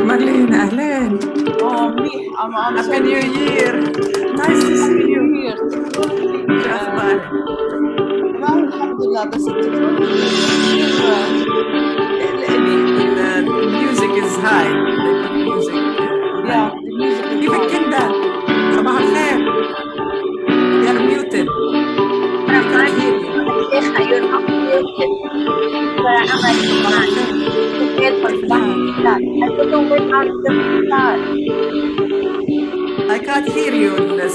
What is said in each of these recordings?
Marlene, أهلين. منيح. I'm Happy New Year. Nice to see you. شو أخبارك؟ تمام الحمد لله. بس التكنولوجيا The music is high. They put music high. the music is كيفك high. كندا؟ صباح الخير. You're muted. We can't hear you. You're not muted. I don't know where are the start. I can't hear you. The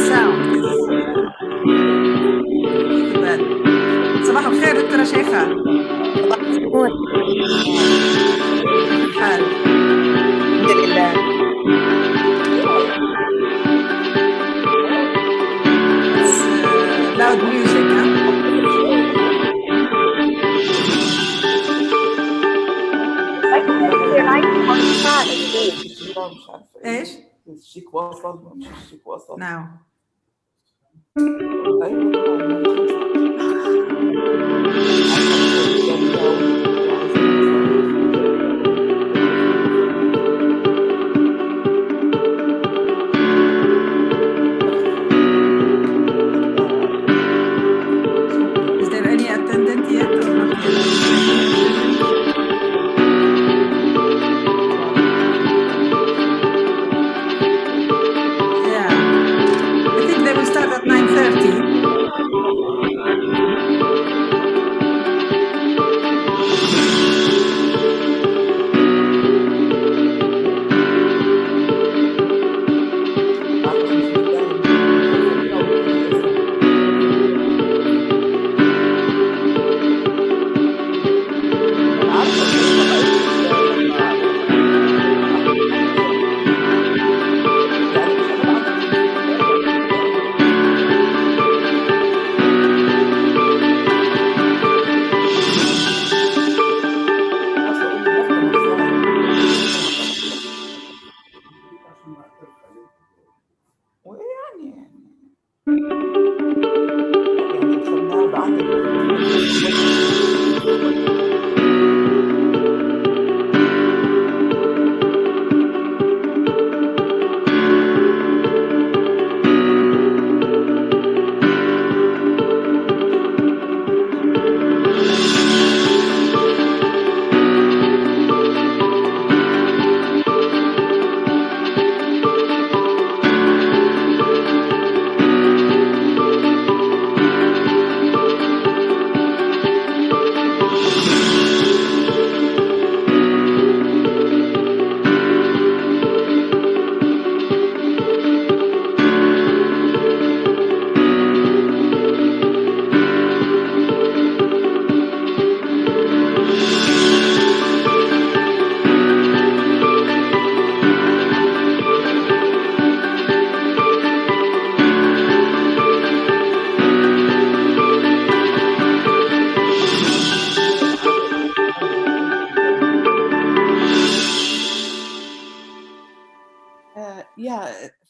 sound is really bad. صباح الخير دكتورة شيخة. النور. كيف الحال؟ الحمد لله. It's loud music, huh? ايش؟ الشيك وصل مش الشيك وصل. Now. Is there any attendant yet or not yet? Yeah. I think they will start at 9:30.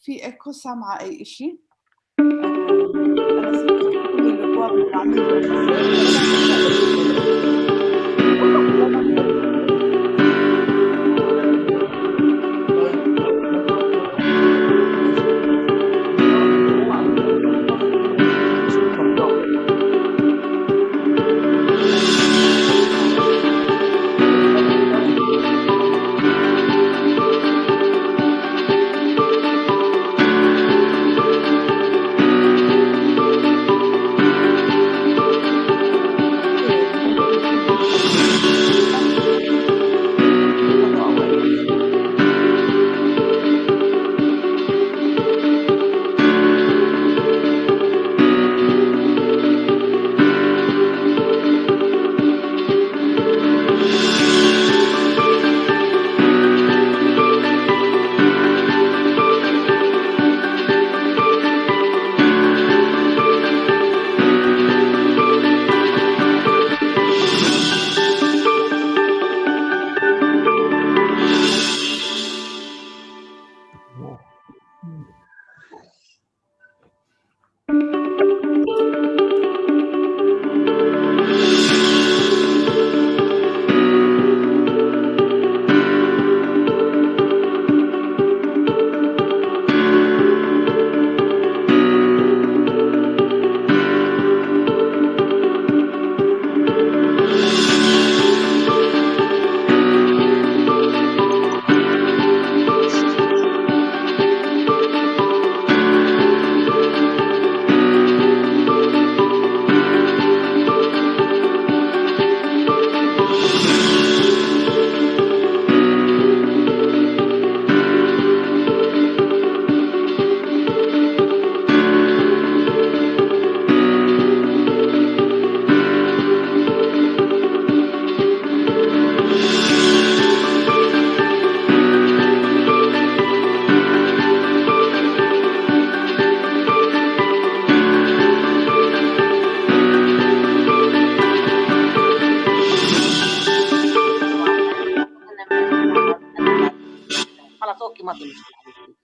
في ايكو سامعة اي شيء؟ انا سمعت كل الابواب اللي ما في مشكله حبيبتي.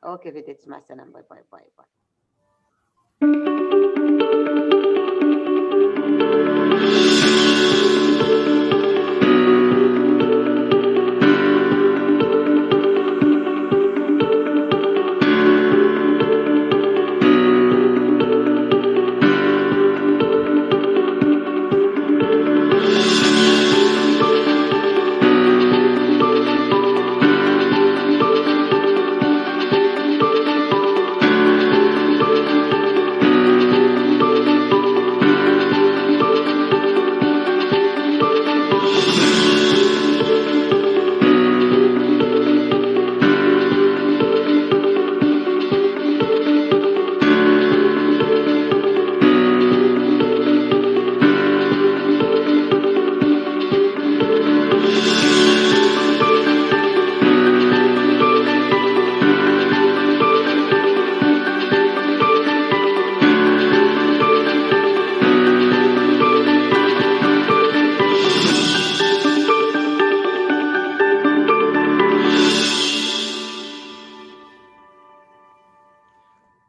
اوكي فيديتس، مع السلامه، باي باي باي باي.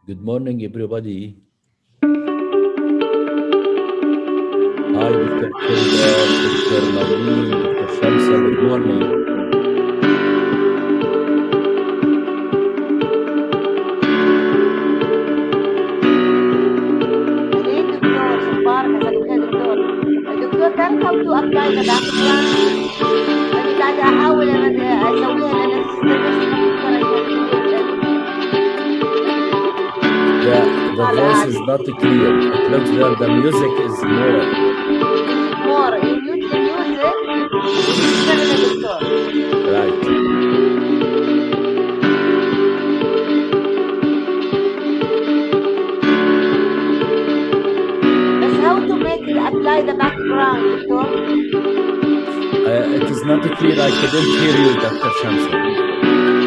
Good morning, everybody. Hi, Dr. Hilda, Dr. Marlene, Dr. Shamsa. Good morning. دكتور شخبارك؟ عساك بخير دكتور. دكتور تعرف how to apply the background؟ أنا قاعدة أحاول أسويها لأن السيستم نفسي ما بيقدر The voice is not clear. It looks that the music is more. more. You mute the music. يشتغل يا دكتور. Right. But how to make it apply the background, دكتور؟ It is not clear. I couldn't hear you, Dr. Shamsa.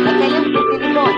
بكلمك بالتليفون.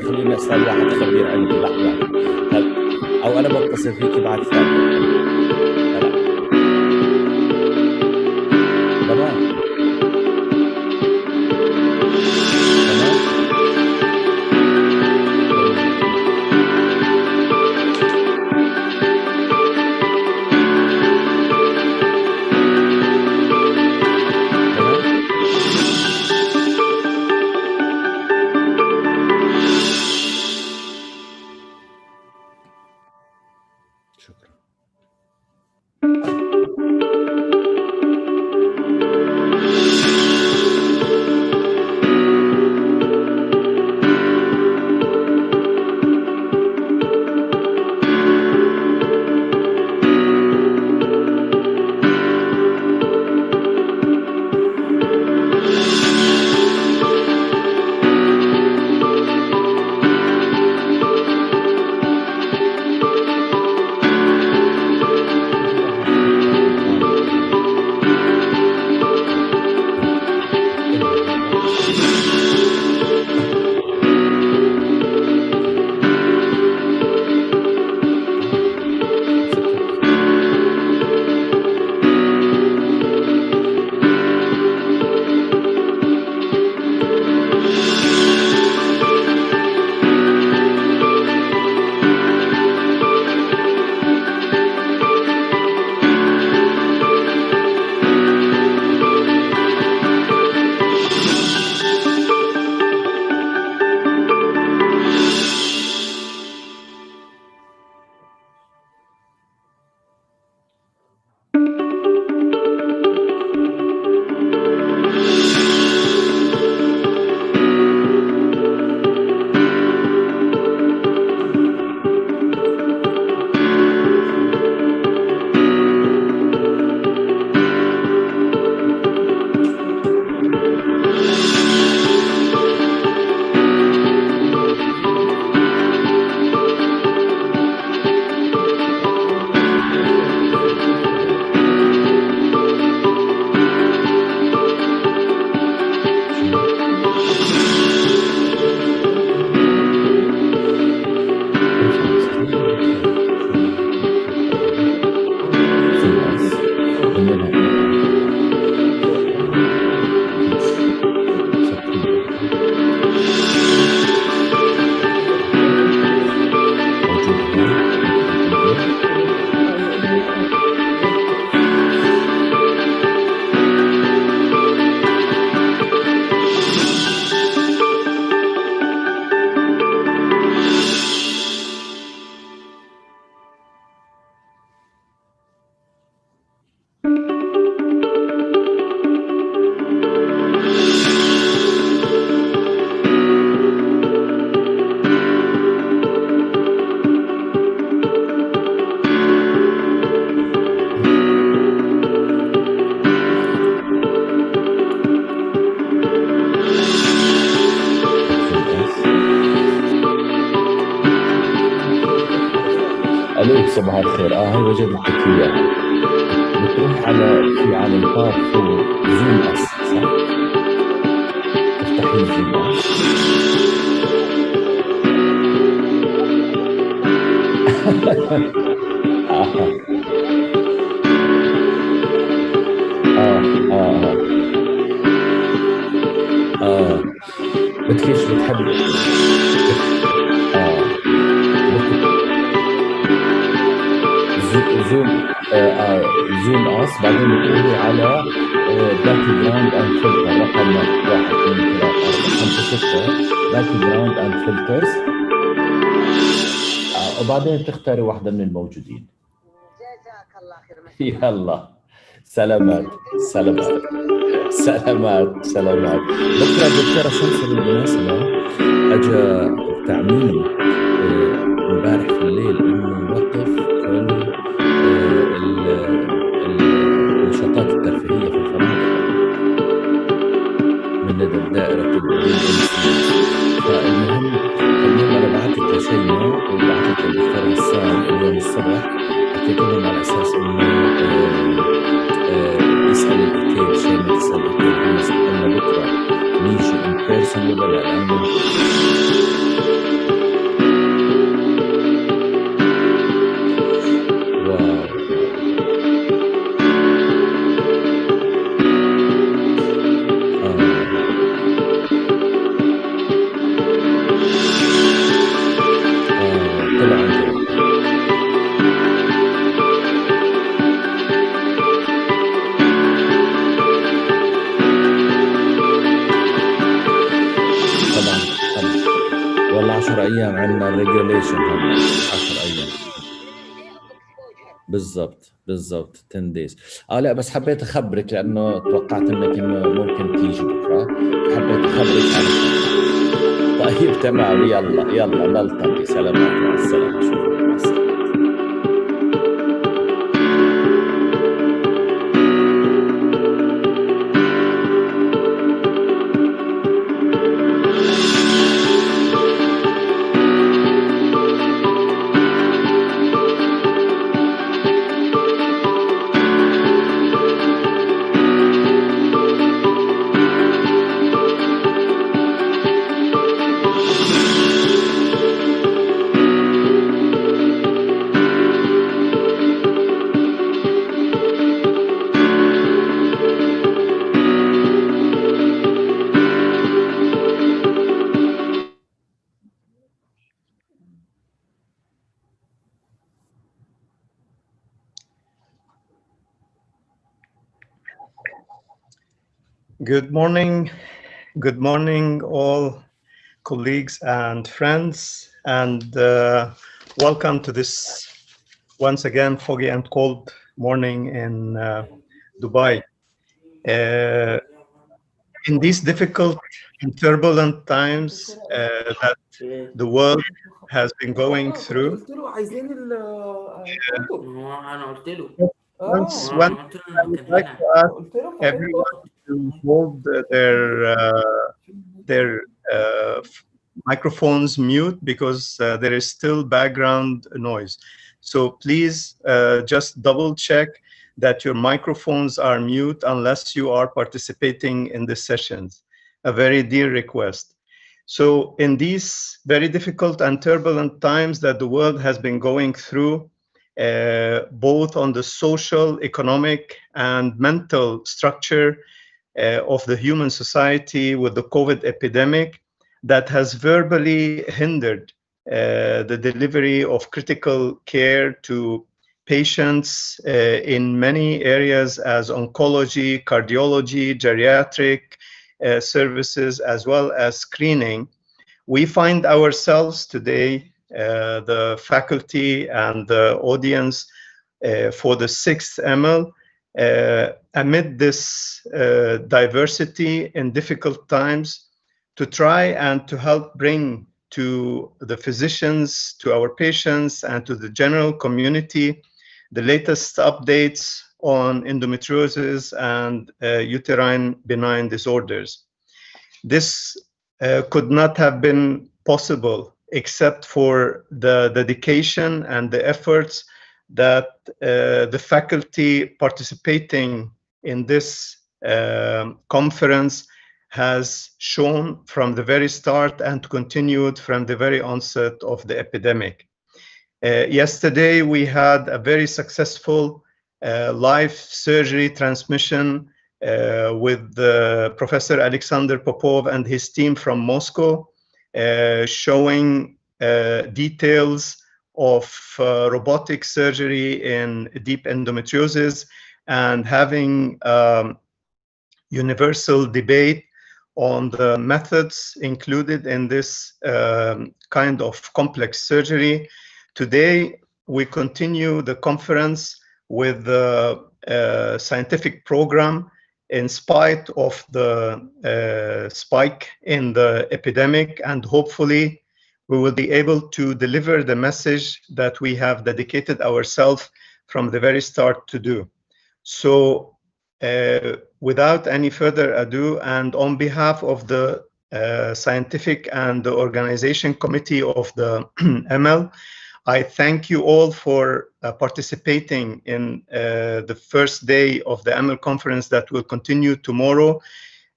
خليني اسال واحد خبير عندي لحظه. او انا بتصل فيكي بعد ثانيه. تمام شكرا. الو صباح الخير. هاي وجدتك اياها. بتروح على البار فوق زوم اس، صح؟ تفتحي زوم اس. بدكيش بتحبي زوم اس، بعدين بتروحي على باك جراوند اند فلتر رقم 1 2 3 4 5 6 باك جراوند اند فلترز، وبعدين بتختاري واحدة من الموجودين. جزاك الله خير. يلا سلامات سلامات سلامات سلامات. بكره الدكتورة شمس بالمناسبة اجى تعميم امبارح في الليل انه يوقف كل النشاطات الترفيهية في الفنادق من لدى دائرة فالمهم انا بعثت لشيماء وبعثت للدكتور غسان اليوم الصبح، حكيت لهم على اساس انه يسأل الاوتيل، شيماء تسأل الاوتيل انه بكره نيجي ان بيرسون ولا لا، لانه والله 10 ايام عندنا الريجوليشن، 10 ايام بالضبط 10 دايز. لا بس حبيت اخبرك لانه توقعت انه ممكن تيجي بكره، حبيت اخبرك عنك. طيب تمام، يلا نلتقي. سلامات، مع السلامه. شكرا، مع السلامه. Good morning all colleagues and friends, and welcome to this once again foggy and cold morning in Dubai. In these difficult and turbulent times that the world has been going through, once I would like to ask everyone to hold their microphones mute, because there is still background noise. So please just double check that your microphones are mute unless you are participating in the sessions. A very dear request. So in these very difficult and turbulent times that the world has been going through, both on the social, economic, and mental structure of the human society with the COVID epidemic that has verbally hindered the delivery of critical care to patients in many areas as oncology, cardiology, geriatric services, as well as screening. We find ourselves today, the faculty and the audience for the 6th EMEL, amid this diversity in difficult times, to try and to help bring to the physicians, to our patients, and to the general community the latest updates on endometriosis and uterine benign disorders. This could not have been possible except for the dedication and the efforts that the faculty participating in this conference has shown from the very start and continued from the very onset of the epidemic. Yesterday, we had a very successful live surgery transmission with Professor Alexander Popov and his team from Moscow, showing details of robotic surgery in deep endometriosis and having universal debate on the methods included in this kind of complex surgery. Today, we continue the conference with the scientific program in spite of the spike in the epidemic, and hopefully we will be able to deliver the message that we have dedicated ourselves from the very start to do. So without any further ado, and on behalf of the scientific and the organization committee of the EMEL, I thank you all for participating in the first day of the EMEL conference that will continue tomorrow,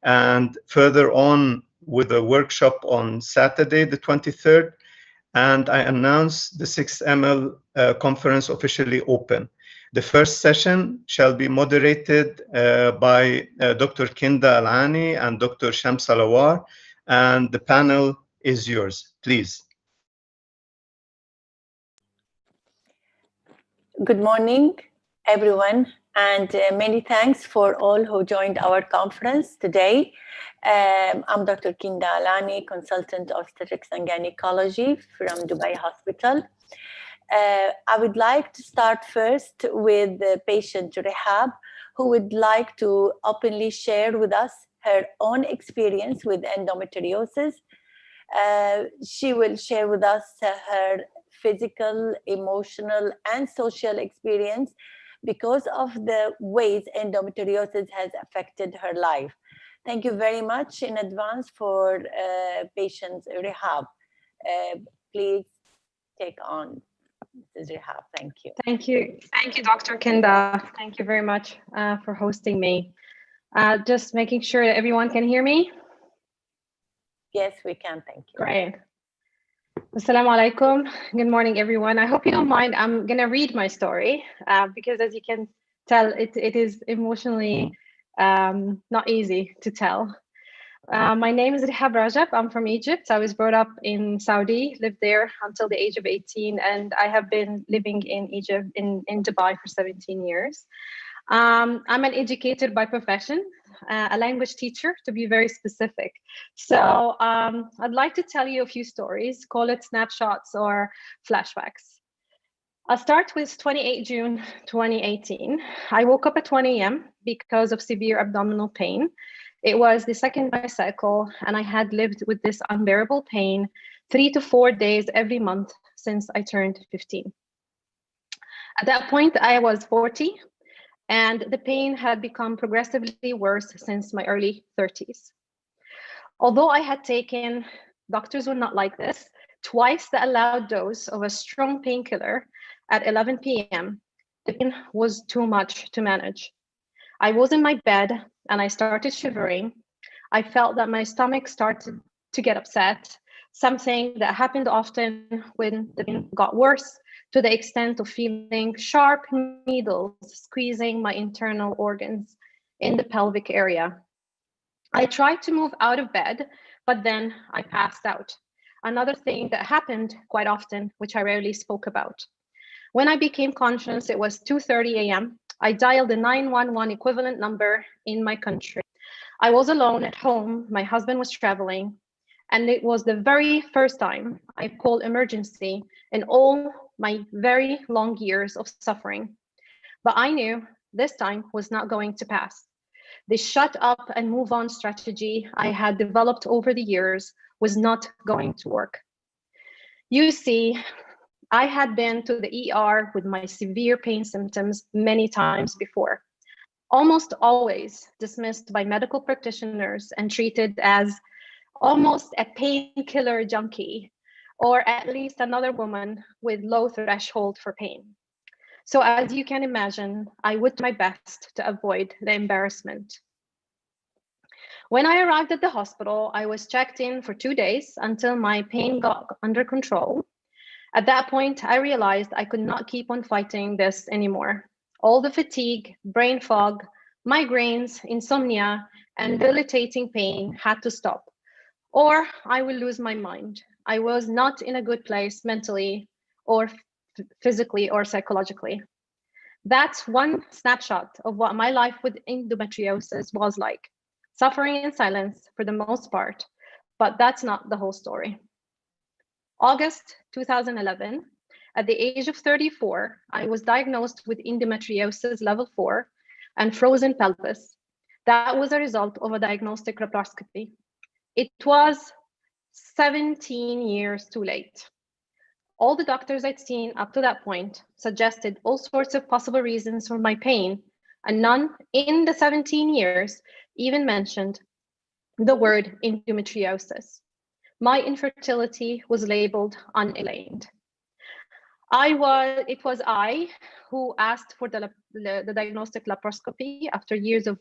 and further on with a workshop on Saturday, the 23rd. And I announce the 6th EMEL conference officially open. The first session shall be moderated by Dr. Kinda Alani and Dr. Shams Alawar, and the panel is yours. Please. Good morning, everyone, and many thanks for all who joined our conference today. I'm Dr. Kinda Alani, consultant obstetrics and gynecology from Dubai Hospital. I would like to start first with the patient Rehab, who would like to openly share with us her own experience with endometriosis. She will share with us her physical, emotional, and social experience because of the ways endometriosis has affected her life. Thank you very much in advance for patient Rehab. Please take on, Mrs. Rehab. Thank you. Thank you. Thank you, Dr. Kinda. Thank you very much for hosting me. Just making sure that everyone can hear me. Yes, we can. Thank you. Great. Assalamu alaikum. Good morning, everyone. I hope you don't mind. I'm going to read my story because, as you can tell, it is emotionally not easy to tell. My name is Rehab Rajab. I'm from Egypt. I was brought up in Saudi, lived there until the age of 18, and I have been living in Egypt, in Dubai for 17 years. I'm an educator by profession, a language teacher to be very specific. So I'd like to tell you a few stories, call it snapshots or flashbacks. I'll start with 28 June 2018. I woke up at 20 a.m. because of severe abdominal pain. It was the second of my cycle, and I had lived with this unbearable pain 3 to 4 days every month since I turned 15. At that point, I was 40, and the pain had become progressively worse since my early 30s. Although I had taken, doctors would not like this, twice the allowed dose of a strong painkiller at 11 p.m., the pain was too much to manage. I was in my bed and I started shivering. I felt that my stomach started to get upset, something that happened often when the pain got worse, to the extent of feeling sharp needles squeezing my internal organs in the pelvic area. I tried to move out of bed, but then I passed out. Another thing that happened quite often, which I rarely spoke about. When I became conscious, it was 2:30 a.m. I dialed the 911 equivalent number in my country. I was alone at home. My husband was traveling. And it was the very first time I called emergency in all my very long years of suffering. But I knew this time was not going to pass. The shut up and move on strategy I had developed over the years was not going to work. You see, I had been to the ER with my severe pain symptoms many times before, almost always dismissed by medical practitioners and treated as almost a painkiller junkie, or at least another woman with low threshold for pain. So as you can imagine, I would do my best to avoid the embarrassment. When I arrived at the hospital, I was checked in for 2 days until my pain got under control. At that point, I realized I could not keep on fighting this anymore. All the fatigue, brain fog, migraines, insomnia, and debilitating pain had to stop, or I will lose my mind. I was not in a good place mentally or physically or psychologically. That's one snapshot of what my life with endometriosis was like. Suffering in silence for the most part, but that's not the whole story. August 2011, at the age of 34, I was diagnosed with endometriosis level 4 and frozen pelvis. That was a result of a diagnostic laparoscopy. It was 17 years too late. All the doctors I'd seen up to that point suggested all sorts of possible reasons for my pain, and none in the 17 years even mentioned the word endometriosis. My infertility was labeled unexplained. It was I who asked for the diagnostic laparoscopy after years of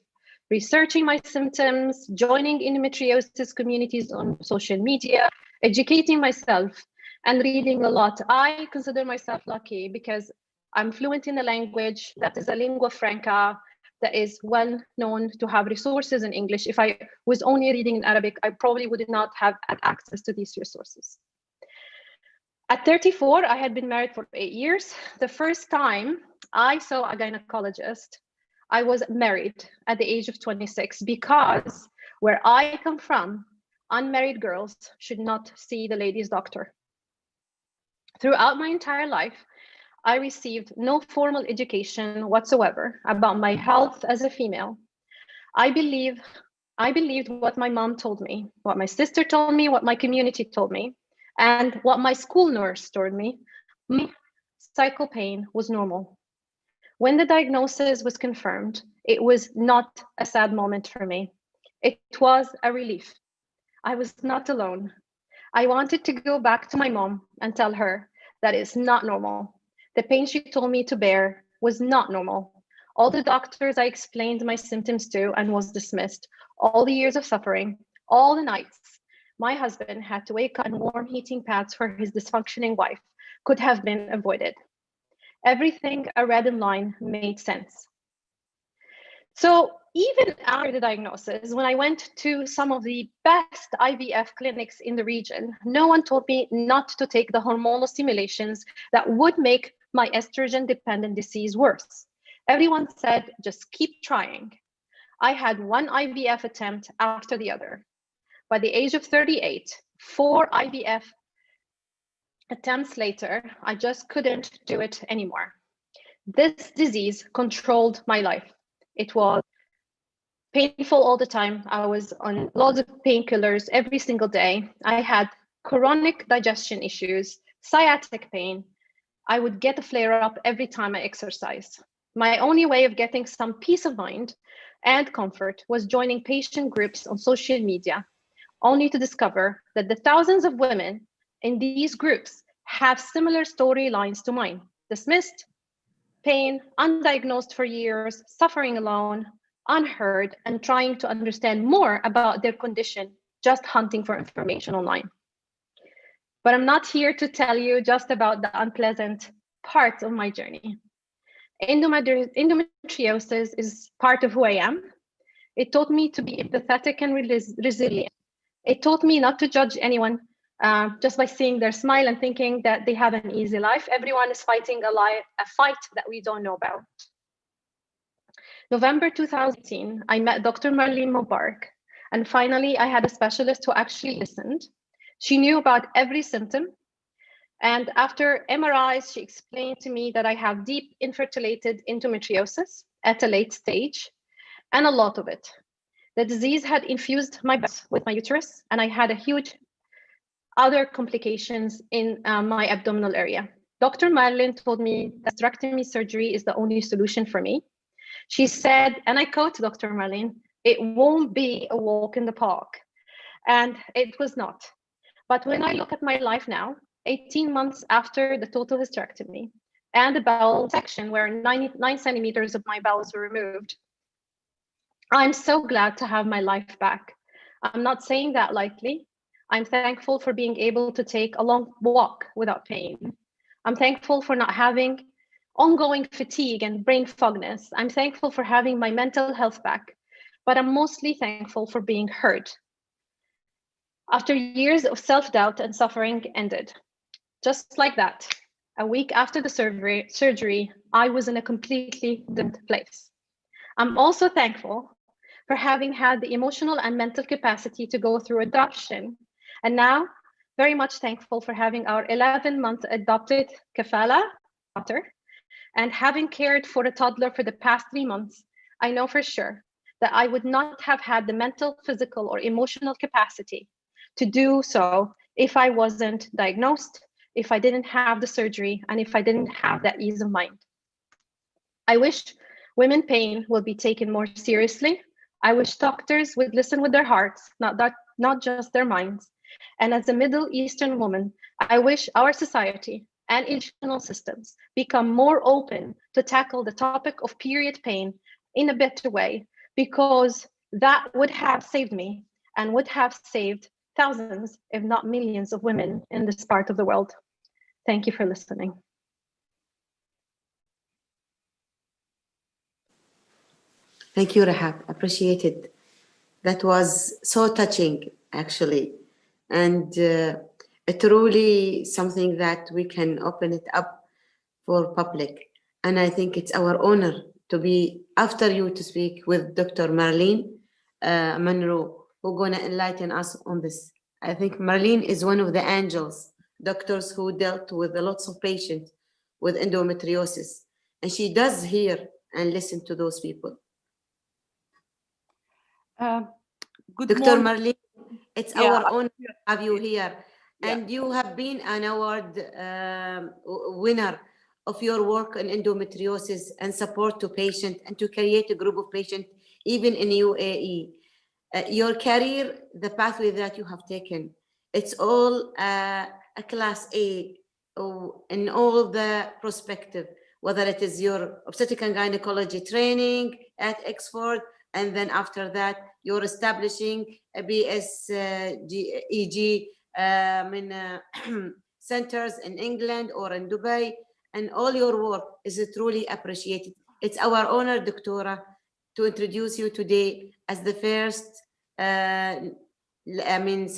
researching my symptoms, joining endometriosis communities on social media, educating myself, and reading a lot. I consider myself lucky because I'm fluent in the language that is a lingua franca, that is well known to have resources in English. If I was only reading in Arabic, I probably would not have had access to these resources. At 34, I had been married for 8 years. The first time I saw a gynecologist, I was married at the age of 26 because where I come from, unmarried girls should not see the ladies' doctor. Throughout my entire life, I received no formal education whatsoever about my health as a female. I believed what my mom told me, what my sister told me, what my community told me, and what my school nurse told me. My cycle pain was normal. When the diagnosis was confirmed, it was not a sad moment for me. It was a relief. I was not alone. I wanted to go back to my mom and tell her that it's not normal. The pain she told me to bear was not normal. All the doctors I explained my symptoms to and was dismissed, all the years of suffering, all the nights my husband had to wake up in warm heating pads for his dysfunctioning wife could have been avoided. Everything I read in line made sense. So even after the diagnosis, when I went to some of the best IVF clinics in the region, no one told me not to take the hormonal stimulations that would make my estrogen-dependent disease worse. Everyone said, just keep trying. I had one IVF attempt after the other. By the age of 38, 4 IVF attempts later, I just couldn't do it anymore. This disease controlled my life. It was painful all the time. I was on lots of painkillers every single day. I had chronic digestion issues, sciatic pain. I would get a flare-up every time I exercised. My only way of getting some peace of mind and comfort was joining patient groups on social media, only to discover that the thousands of women in these groups have similar storylines to mine: dismissed, pain, undiagnosed for years, suffering alone, unheard, and trying to understand more about their condition, just hunting for information online. But I'm not here to tell you just about the unpleasant part of my journey. Endometriosis is part of who I am. It taught me to be empathetic and resilient. It taught me not to judge anyone just by seeing their smile and thinking that they have an easy life. Everyone is fighting a fight that we don't know about. November 2018, I met Dr. Marlene Mubarak, and finally I had a specialist who actually listened. She knew about every symptom, and after MRIs, she explained to me that I have deep infiltrated endometriosis at a late stage, and a lot of it. The disease had infused my breast with my uterus, and I had a huge other complications in my abdominal area. Dr. Marlene told me that hysterectomy surgery is the only solution for me. She said, and I quote Dr. Marlene, "It won't be a walk in the park." And it was not. But when I look at my life now, 18 months after the total hysterectomy and the bowel section where 9 centimeters of my bowels were removed, I'm so glad to have my life back. I'm not saying that lightly. I'm thankful for being able to take a long walk without pain. I'm thankful for not having ongoing fatigue and brain fogginess. I'm thankful for having my mental health back, but I'm mostly thankful for being heard. After years of self-doubt and suffering ended, just like that, a week after the surgery, I was in a completely different place. I'm also thankful for having had the emotional and mental capacity to go through adoption, and now very much thankful for having our 11-month adopted kafala daughter. And having cared for a toddler for the past 3 months, I know for sure that I would not have had the mental, physical, or emotional capacity to do so if I wasn't diagnosed, if I didn't have the surgery, and if I didn't have that ease of mind. I wish women pain will be taken more seriously. I wish doctors would listen with their hearts, not just their minds. And as a Middle Eastern woman, I wish our society and educational systems become more open to tackle the topic of period pain in a better way, because that would have saved me and would have saved thousands, if not millions, of women in this part of the world. Thank you for listening. Thank you, Rahab. Appreciate it. That was so touching, actually. And truly something that we can open it up for public. And I think it's our honor to be after you to speak with Dr. Marlene Monroe, who's gonna enlighten us on this. I think Marlene is one of the angels, doctors who dealt with lots of patients with endometriosis. And she does hear and listen to those people. Good Dr. morning. Marlene, it's our honor to have you here. And you have been an award winner of your work on endometriosis and support to patients and to create a group of patients, even in UAE. Your career, the pathway that you have taken, it's all a class A in all the perspective, whether it is your obstetric and gynecology training at Oxford, and then after that, you're establishing a BSEG centers in England or in Dubai, and all your work is truly appreciated. It's our honor, Doctora, to introduce you today as the first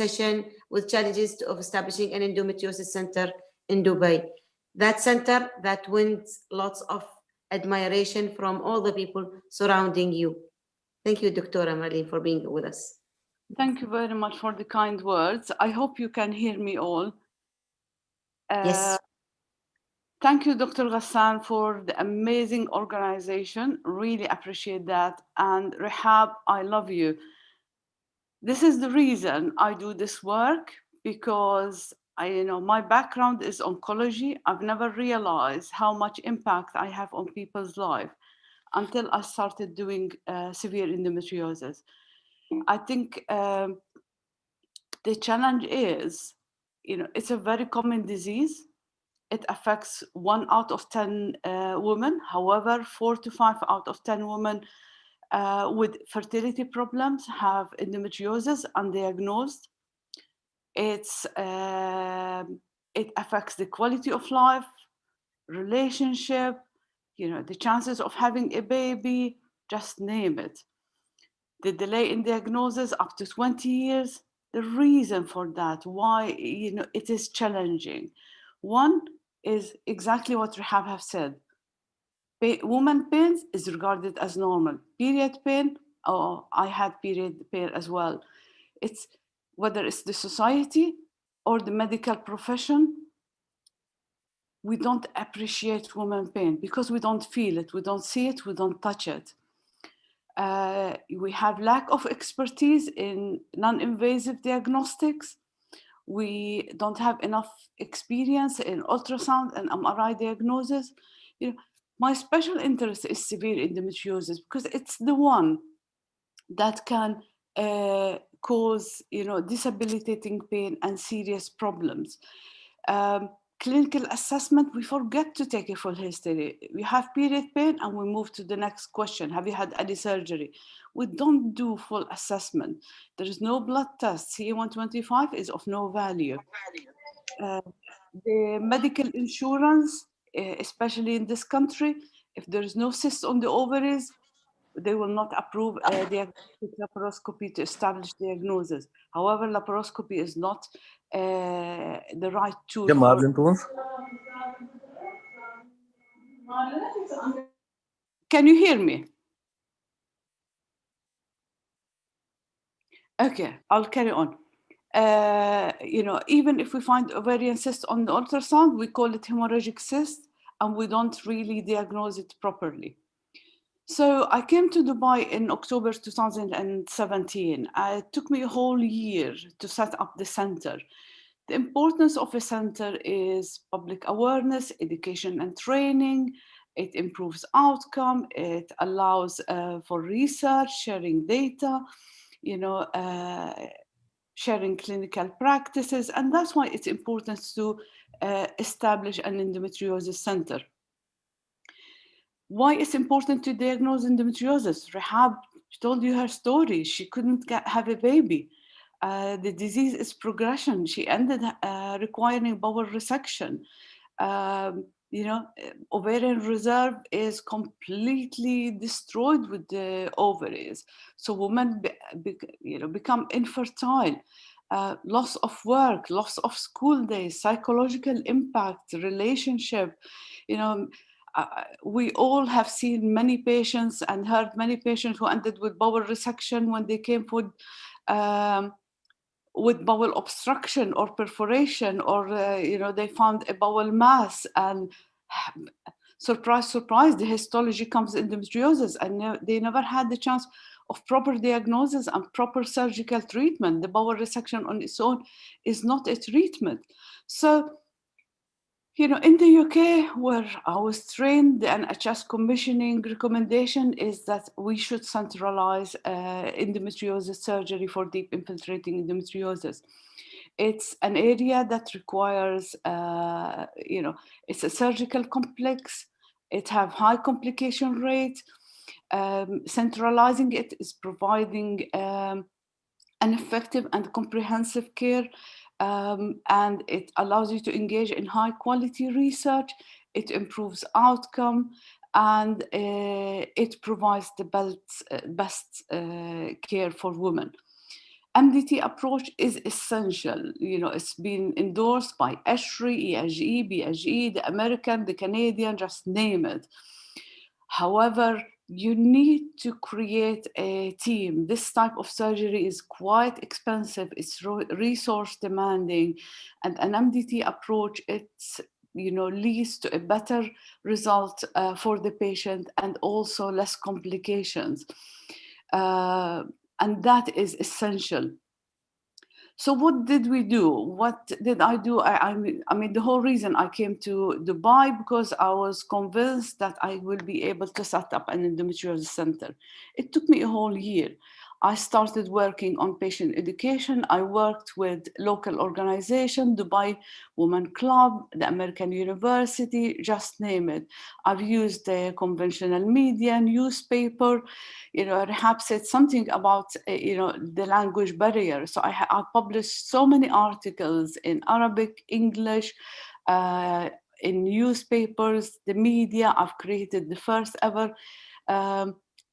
session with challenges of establishing an endometriosis center in Dubai. That center that wins lots of admiration from all the people surrounding you. Thank you, Doctora Marlene, for being with us. Thank you very much for the kind words. I hope you can hear me all. Yes. Thank you, Dr. Ghassan, for the amazing organization. Really appreciate that. And Rahab, I love you. This is the reason I do this work, because my background is oncology. I've never realized how much impact I have on people's life until I started doing severe endometriosis. I think the challenge is, it's a very common disease. It affects 1 out of 10 women. However, 4 to 5 out of 10 women with fertility problems have endometriosis undiagnosed. It affects the quality of life. relationship, the chances of having a baby, just name it. The delay in diagnosis up to 20 years, the reason for that, why it is challenging. One is exactly what Rahab have said. Woman pain is regarded as normal. Period pain, oh, I had period pain as well. It's whether it's the society or the medical profession, we don't appreciate woman pain because we don't feel it, we don't see it, we don't touch it. We have lack of expertise in non-invasive diagnostics. We don't have enough experience in ultrasound and MRI diagnosis. My special interest is severe endometriosis because it's the one that can cause, debilitating pain and serious problems. Clinical assessment, we forget to take a full history. We have period pain and we move to the next question. Have you had any surgery? We don't do full assessment. There is no blood test. CA125 is of no value. The medical insurance, especially in this country, if there is no cyst on the ovaries, they will not approve diagnostic laparoscopy to establish diagnosis. However, laparoscopy is not the right tool. Can you hear me? Okay, I'll carry on. Even if we find ovarian cyst on the ultrasound, we call it hemorrhagic cyst, and we don't really diagnose it properly. So I came to Dubai in October 2017. It took me a whole year to set up the center. The importance of a center is public awareness, education and training. It improves outcome. It allows for research, sharing data, sharing clinical practices. And that's why it's important to establish an endometriosis center. Why it's important to diagnose endometriosis? Rahab told you her story. She couldn't have a baby. The disease is progression. She ended requiring bowel resection. Ovarian reserve is completely destroyed with the ovaries. So women become infertile. Loss of work, loss of school days, psychological impact, relationship, we all have seen many patients and heard many patients who ended with bowel resection when they came with bowel obstruction or perforation, or they found a bowel mass, and surprise, surprise, the histology comes endometriosis, and they never had the chance of proper diagnosis and proper surgical treatment. The bowel resection on its own is not a treatment. So, in the UK, where I was trained, the NHS commissioning recommendation is that we should centralize endometriosis surgery for deep infiltrating endometriosis. It's an area that requires, it's a surgical complex. It have high complication rate. Centralizing it is providing an effective and comprehensive care. And it allows you to engage in high quality research, it improves outcome, and it provides the best care for women. MDT approach is essential. It's been endorsed by ESHRE, ESG, BSG, the American, the Canadian, just name it. However, you need to create a team. This type of surgery is quite expensive. It's resource demanding, and an MDT approach, leads to a better result for the patient and also less complications. And that is essential. So what did we do? What did I do? I mean, the whole reason I came to Dubai because I was convinced that I will be able to set up an endometriosis center. It took me a whole year. I started working on patient education. I worked with local organizations, Dubai Women Club, the American University, just name it. I've used the conventional media, newspaper. Rahab said something about, the language barrier. So I published so many articles in Arabic, English, in newspapers, the media. I've created the first ever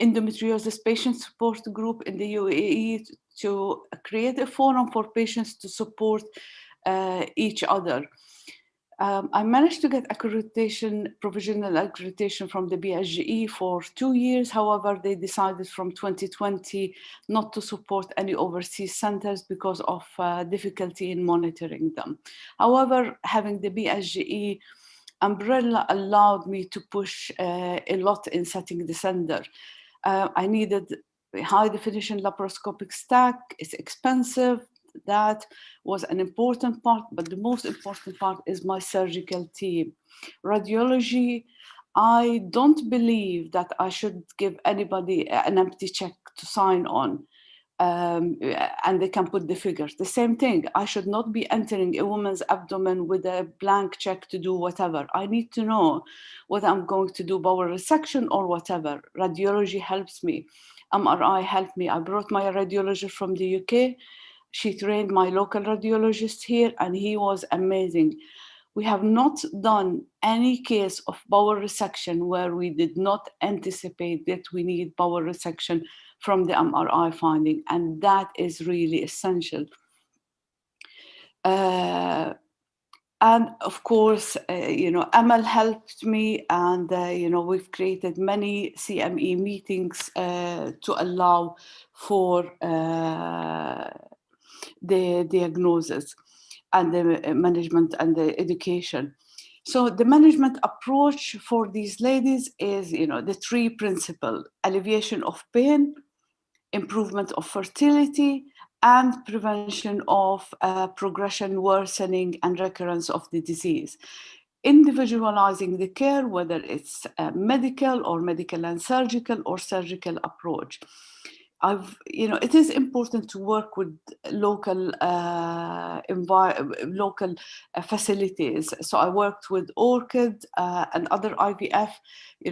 endometriosis patient support group in the UAE to create a forum for patients to support each other. I managed to get accreditation, provisional accreditation from the BSGE for 2 years. However, they decided from 2020 not to support any overseas centers because of difficulty in monitoring them. However, having the BSGE umbrella allowed me to push a lot in setting the center. I needed a high definition laparoscopic stack. It's expensive. That was an important part, but the most important part is my surgical team. Radiology, I don't believe that I should give anybody an empty check to sign on. And they can put the figures. The same thing, I should not be entering a woman's abdomen with a blank check to do whatever. I need to know whether I'm going to do bowel resection or whatever. Radiology helps me. MRI helped me. I brought my radiologist from the UK. She trained my local radiologist here, and he was amazing. We have not done any case of bowel resection where we did not anticipate that we need bowel resection from the MRI finding, and that is really essential. And of course, EMEL helped me, and we've created many CME meetings to allow for the diagnosis and the management and the education. So the management approach for these ladies is, the 3 principles: alleviation of pain, improvement of fertility, and prevention of progression, worsening, and recurrence of the disease. Individualizing the care, whether it's medical or medical and surgical or surgical approach. It is important to work with local facilities. So I worked with ORCID and other IVF,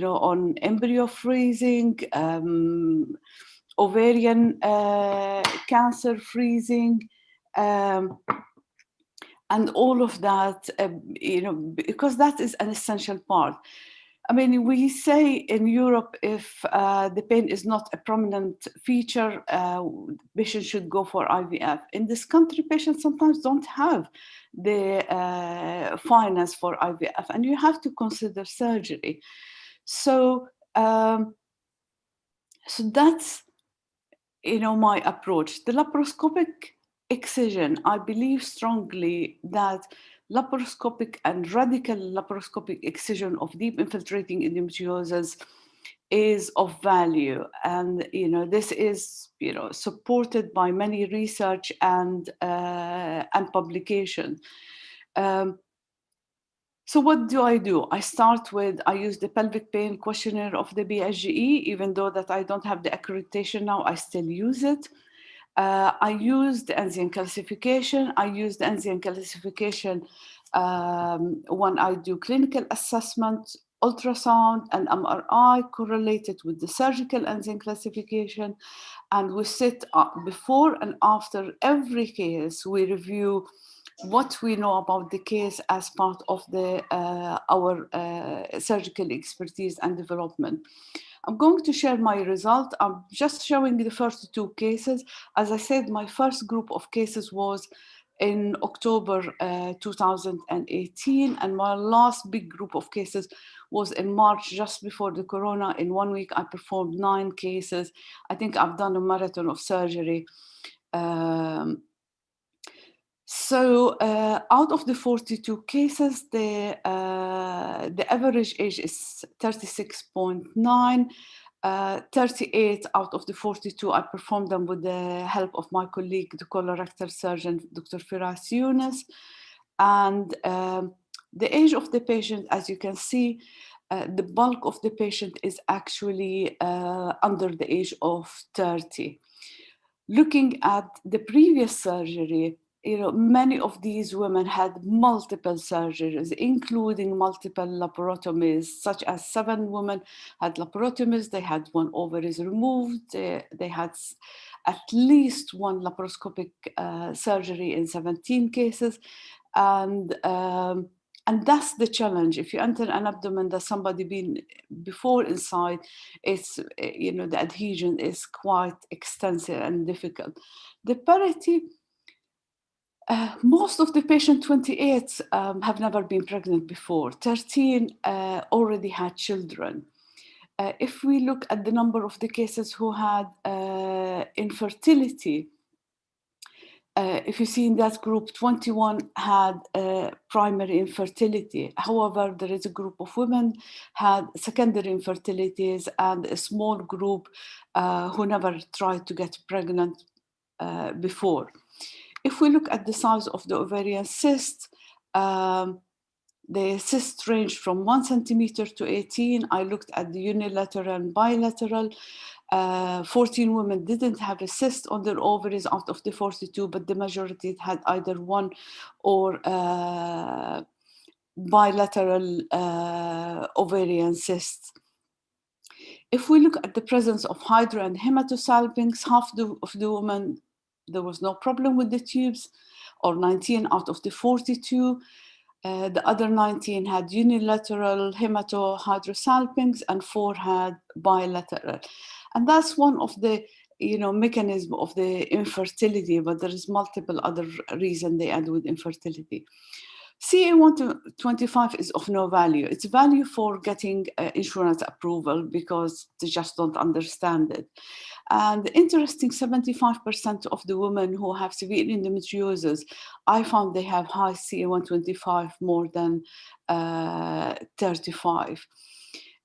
on embryo freezing, ovarian cancer freezing, and all of that, because that is an essential part. I mean, we say in Europe, if the pain is not a prominent feature, patients should go for IVF. In this country, patients sometimes don't have the finance for IVF, and you have to consider surgery. So, so that's, my approach. The laparoscopic excision, I believe strongly that laparoscopic and radical laparoscopic excision of deep infiltrating endometriosis is of value. And, this is, supported by many research and publication. So what do? I use the pelvic pain questionnaire of the BSGE, even though that I don't have the accreditation now, I still use it. I use the enzyme classification. I use the enzyme classification when I do clinical assessment, ultrasound, and MRI correlated with the surgical enzyme classification. And we sit before and after every case, we review what we know about the case as part of our surgical expertise and development. I'm going to share my result. I'm just showing the first 2 cases. As I said, my first group of cases was in October 2018, and my last big group of cases was in March, just before the corona. In 1 week, I performed 9 cases. I think I've done a marathon of surgery. So out of the 42 cases, the average age is 36.9. 38 out of the 42, I performed them with the help of my colleague, the colorectal surgeon, Dr. Firas Yunus. And the age of the patient, as you can see, the bulk of the patient is actually under the age of 30. Looking at the previous surgery, many of these women had multiple surgeries, including multiple laparotomies, such as 7 women had laparotomies. They had 1 ovaries removed. They had at least 1 laparoscopic surgery in 17 cases. And And that's the challenge. If you enter an abdomen that somebody been before inside, it's, the adhesion is quite extensive and difficult. The parity, most of the patient 28 have never been pregnant before. 13 already had children. If we look at the number of the cases who had infertility, if you see in that group, 21 had primary infertility. However, there is a group of women had secondary infertilities and a small group who never tried to get pregnant before. If we look at the size of the ovarian cyst, the cyst ranged from 1 centimeter to 18. I looked at the unilateral and bilateral. 14 women didn't have a cyst on their ovaries out of the 42, but the majority had either one or bilateral ovarian cysts. If we look at the presence of hydro and hematosalpinx, half of the women, there was no problem with the tubes, or 19 out of the 42. The other 19 had unilateral hematohydrosalpinx and 4 had bilateral. And that's one of the mechanism of the infertility, but there is multiple other reasons they end with infertility. CA125 is of no value. It's value for getting insurance approval because they just don't understand it. And interesting, 75% of the women who have severe endometriosis, I found they have high CA125 more than 35.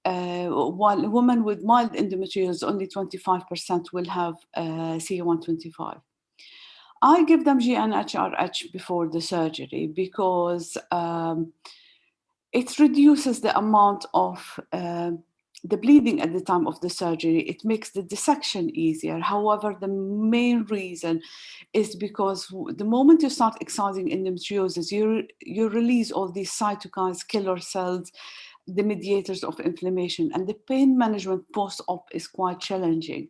While women with mild endometriosis, only 25% will have CA125. I give them GnHRH before the surgery because it reduces the amount of the bleeding at the time of the surgery. It makes the dissection easier. However, the main reason is because the moment you start excising endometriosis, you release all these cytokines, killer cells, the mediators of inflammation, and the pain management post-op is quite challenging.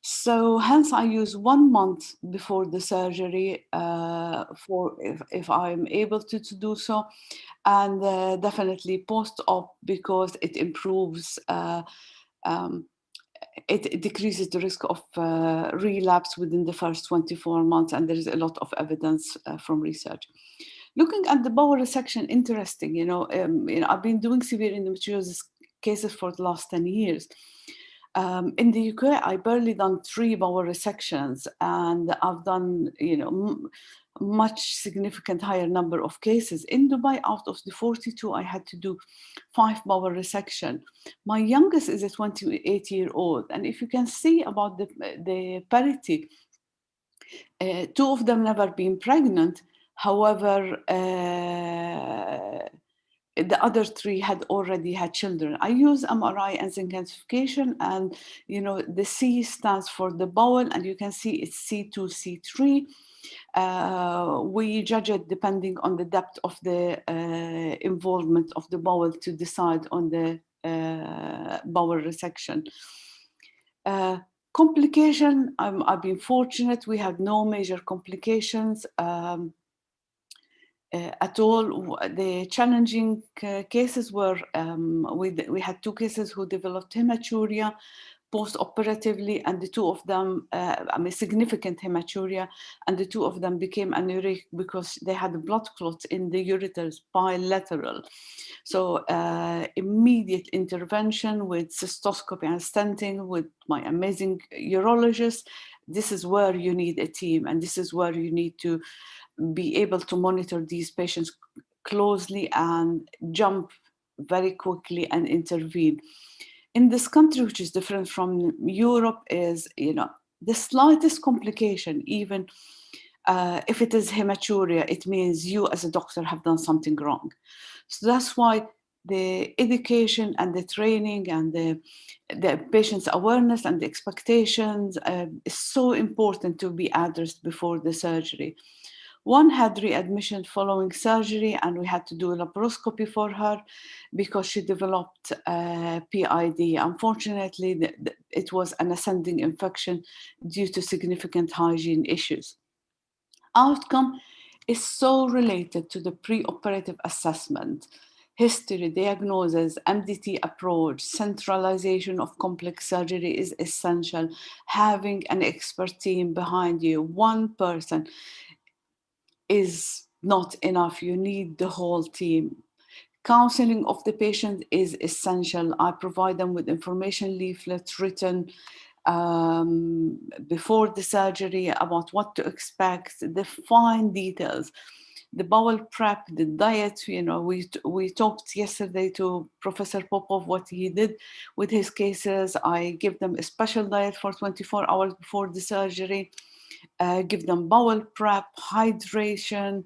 So hence I use 1 month before the surgery for if I'm able to do so, and definitely post-op because it improves, it decreases the risk of relapse within the first 24 months, and there is a lot of evidence from research. Looking at the bowel resection, interesting, I've been doing severe endometriosis cases for the last 10 years. In the UK, I barely done 3 bowel resections, and I've done, much significant higher number of cases. In Dubai, out of the 42, I had to do 5 bowel resection. My youngest is a 28-year-old, and if you can see about the parity, 2 of them never been pregnant. However, the other 3 had already had children. I use MRI and zinc intensification, and the C stands for the bowel, and you can see it's C2, C3. We judge it depending on the depth of the involvement of the bowel to decide on the bowel resection. Complication, I've been fortunate. We had no major complications at all. The challenging cases were, we had 2 cases who developed hematuria post-operatively, and the 2 of them, significant hematuria, and the 2 of them became anuric because they had blood clots in the ureters, bilateral. So immediate intervention with cystoscopy and stenting with my amazing urologist. This is where you need a team, and this is where you need to be able to monitor these patients closely and jump very quickly and intervene. In this country, which is different from Europe, is, the slightest complication, even if it is hematuria, it means you as a doctor have done something wrong. So that's why the education and the training and the patient's awareness and the expectations is so important to be addressed before the surgery. One had readmission following surgery, and we had to do a laparoscopy for her because she developed PID. Unfortunately, it was an ascending infection due to significant hygiene issues. Outcome, is so related to the preoperative assessment. History, diagnosis, MDT approach, centralization of complex surgery is essential. Having an expert team behind you, one person is not enough. You need the whole team. Counseling of the patient is essential. I provide them with information leaflets written before the surgery about what to expect, the fine details, the bowel prep, the diet. You know, we talked yesterday to Professor Popov what he did with his cases. I give them a special diet for 24 hours before the surgery, give them bowel prep, hydration,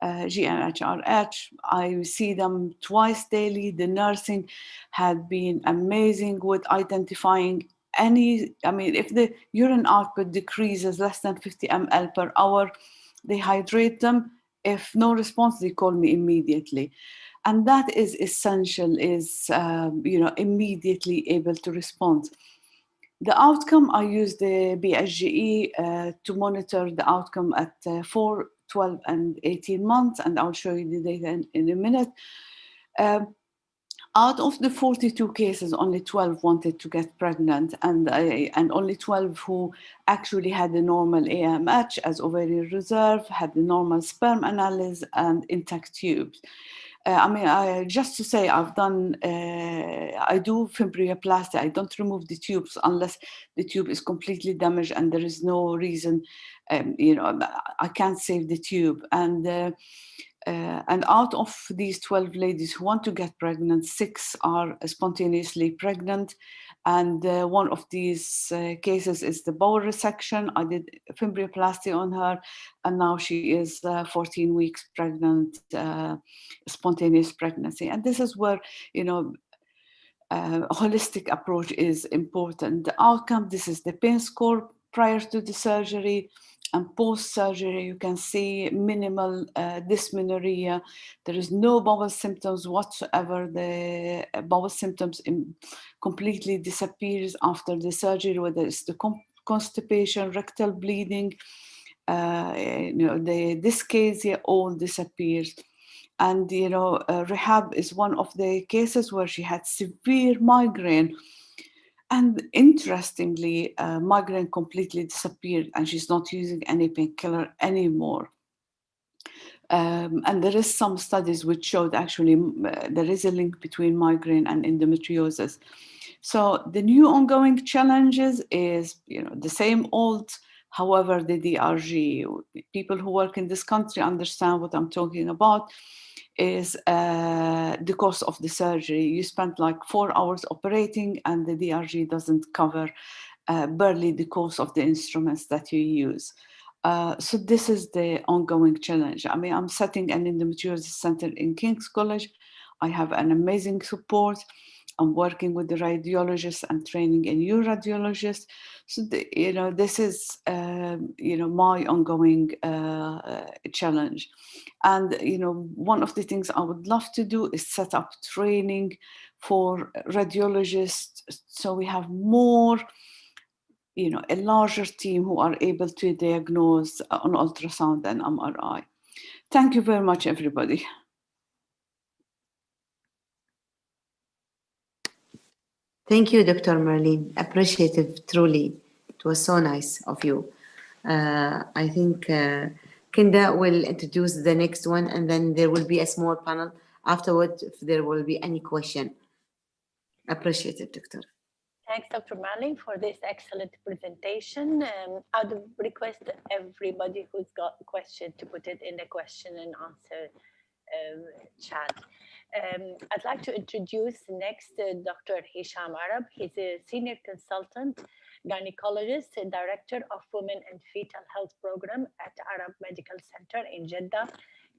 GNHRH. I see them twice daily. The nursing had been amazing with identifying if the urine output decreases less than 50 ml per hour, they hydrate them. If no response, they call me immediately. And that is essential, is immediately able to respond. The outcome, I use the BSGE to monitor the outcome at 4, 12, and 18 months, and I'll show you the data in a minute. Out of the 42 cases, only 12 wanted to get pregnant, and only 12 who actually had the normal AMH as ovarian reserve, had the normal sperm analysis and intact tubes. Just to say, I do fimbrioplasty. I don't remove the tubes unless the tube is completely damaged and there is no reason, I can't save the tube. And out of these 12 ladies who want to get pregnant, 6 are spontaneously pregnant. And one of these cases is the bowel resection. I did fimbrioplasty on her, and now she is 14 weeks pregnant, spontaneous pregnancy. And this is where, a holistic approach is important. The outcome, this is the pain score prior to the surgery. And post-surgery, you can see minimal dysmenorrhea. There is no bowel symptoms whatsoever. The bowel symptoms completely disappears after the surgery, whether it's the constipation, rectal bleeding, the dyschezia, all disappears. And, Rehab is one of the cases where she had severe migraine. And interestingly, migraine completely disappeared, and she's not using any painkiller anymore. And there is some studies which showed actually there is a link between migraine and endometriosis. So the new ongoing challenges is, the same old. However, the DRG, people who work in this country understand what I'm talking about, is the cost of the surgery. You spend like 4 hours operating, and the DRG doesn't cover barely the cost of the instruments that you use. So this is the ongoing challenge. I'm setting an endometriosis center in King's College. I have an amazing support. I'm working with the radiologists and training a new radiologist. So, this is, my ongoing challenge. And, one of the things I would love to do is set up training for radiologists, so we have more, a larger team who are able to diagnose on ultrasound and MRI. Thank you very much, everybody. Thank you, Dr. Marlene. Appreciative, truly. It was so nice of you. I think Kinda will introduce the next one, and then there will be a small panel afterward if there will be any question. Appreciate it, Doctor. Thanks, Dr. Marlene, for this excellent presentation. I would request everybody who's got a question to put it in the question and answer chat. I'd like to introduce next Dr. Hisham Arab. He's a senior consultant, gynecologist, and director of Women and Fetal Health Program at Arab Medical Center in Jeddah,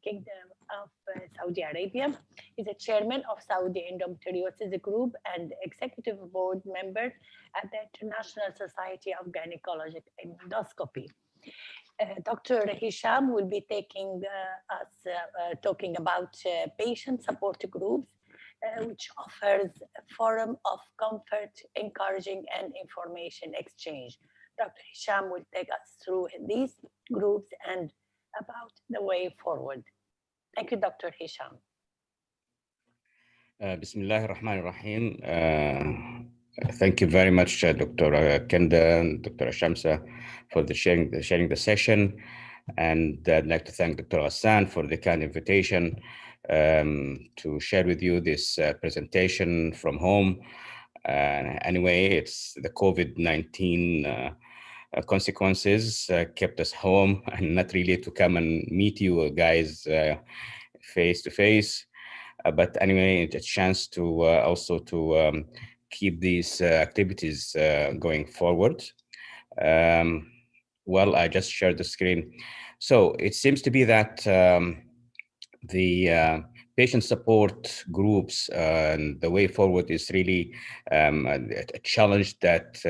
Kingdom of Saudi Arabia. He's a chairman of Saudi Endometriosis Group and executive board member at the International Society of Gynecologic Endoscopy. Dr. Hisham will be taking talking about patient support groups, which offers a forum of comfort, encouraging, and information exchange. Dr. Hisham will take us through these groups and about the way forward. Thank you, Dr. Hisham. Bismillah ar-Rahman ar-Rahim. Thank you very much, Dr. Kenda and Dr. Shamsa, for sharing the session. And I'd like to thank Dr. Hassan for the kind invitation to share with you this presentation from home. Anyway, it's the COVID-19 consequences kept us home and not really to come and meet you guys face to face. But anyway, it's a chance to also to keep these activities going forward. Well, I just shared the screen. So it seems to be that the patient support groups and the way forward is really a challenge that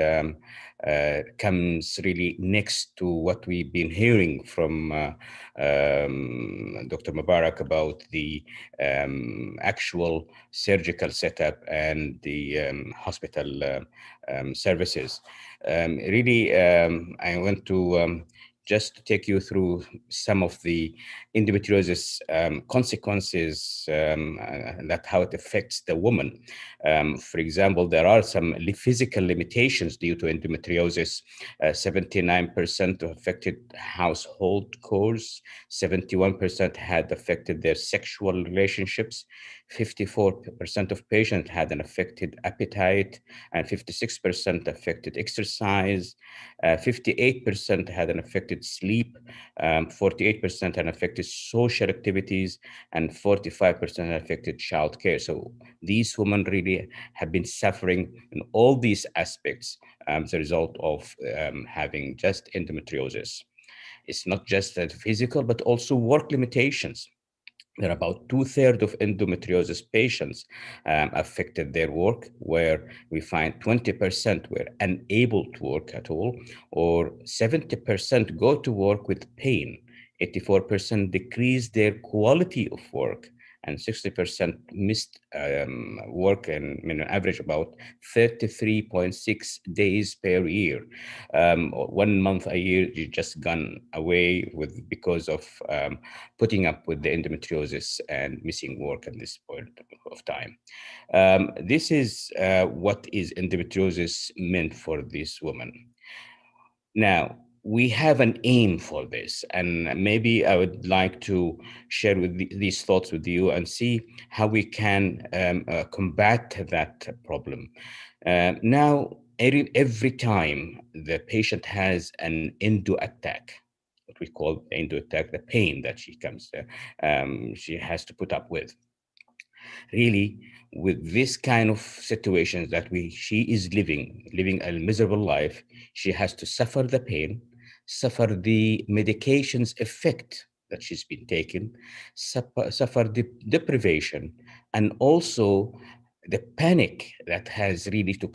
comes really next to what we've been hearing from Dr. Mubarak about the actual surgical setup and the hospital services. Really, I want to just to take you through some of the endometriosis consequences that how it affects the woman. For example, there are some physical limitations due to endometriosis. 79% of affected household chores, 71% had affected their sexual relationships, 54% of patients had an affected appetite, and 56% affected exercise, 58% had an affected sleep, 48% had affected social activities, and 45% affected childcare. So these women really have been suffering in all these aspects as a result of having just endometriosis. It's not just that physical, but also work limitations. There are about 2/3 of endometriosis patients affected their work, where we find 20% were unable to work at all, or 70% go to work with pain, 84% decrease their quality of work, and 60% missed work, and on average about 33.6 days per year. 1 month a year you just gone away with because of putting up with the endometriosis and missing work at this point of time. This is what is endometriosis meant for this woman. Now, we have an aim for this, and maybe I would like to share with these thoughts with you and see how we can combat that problem. Now, every time the patient has an endo attack, what we call the endo attack, the pain that she has to put up with. Really, with this kind of situations that she is living a miserable life, she has to suffer the pain, suffer the medications effect that she's been taking, suffer the deprivation, and also the panic that has really to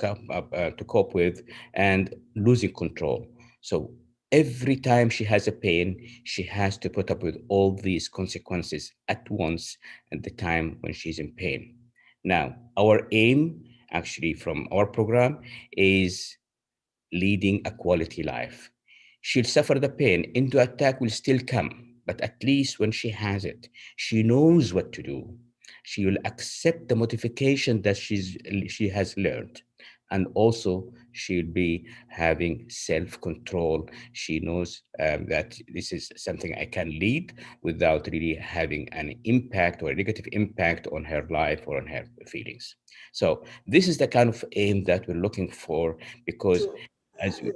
cope with, and losing control. So every time she has a pain, she has to put up with all these consequences at once at the time when she's in pain. Now, our aim actually from our program is leading a quality life. She'll suffer the pain, endo attack will still come, but at least when she has it, she knows what to do. She will accept the modification that she has learned. And also she'll be having self-control. She knows that this is something I can lead without really having an impact or a negative impact on her life or on her feelings. So this is the kind of aim that we're looking for, because as we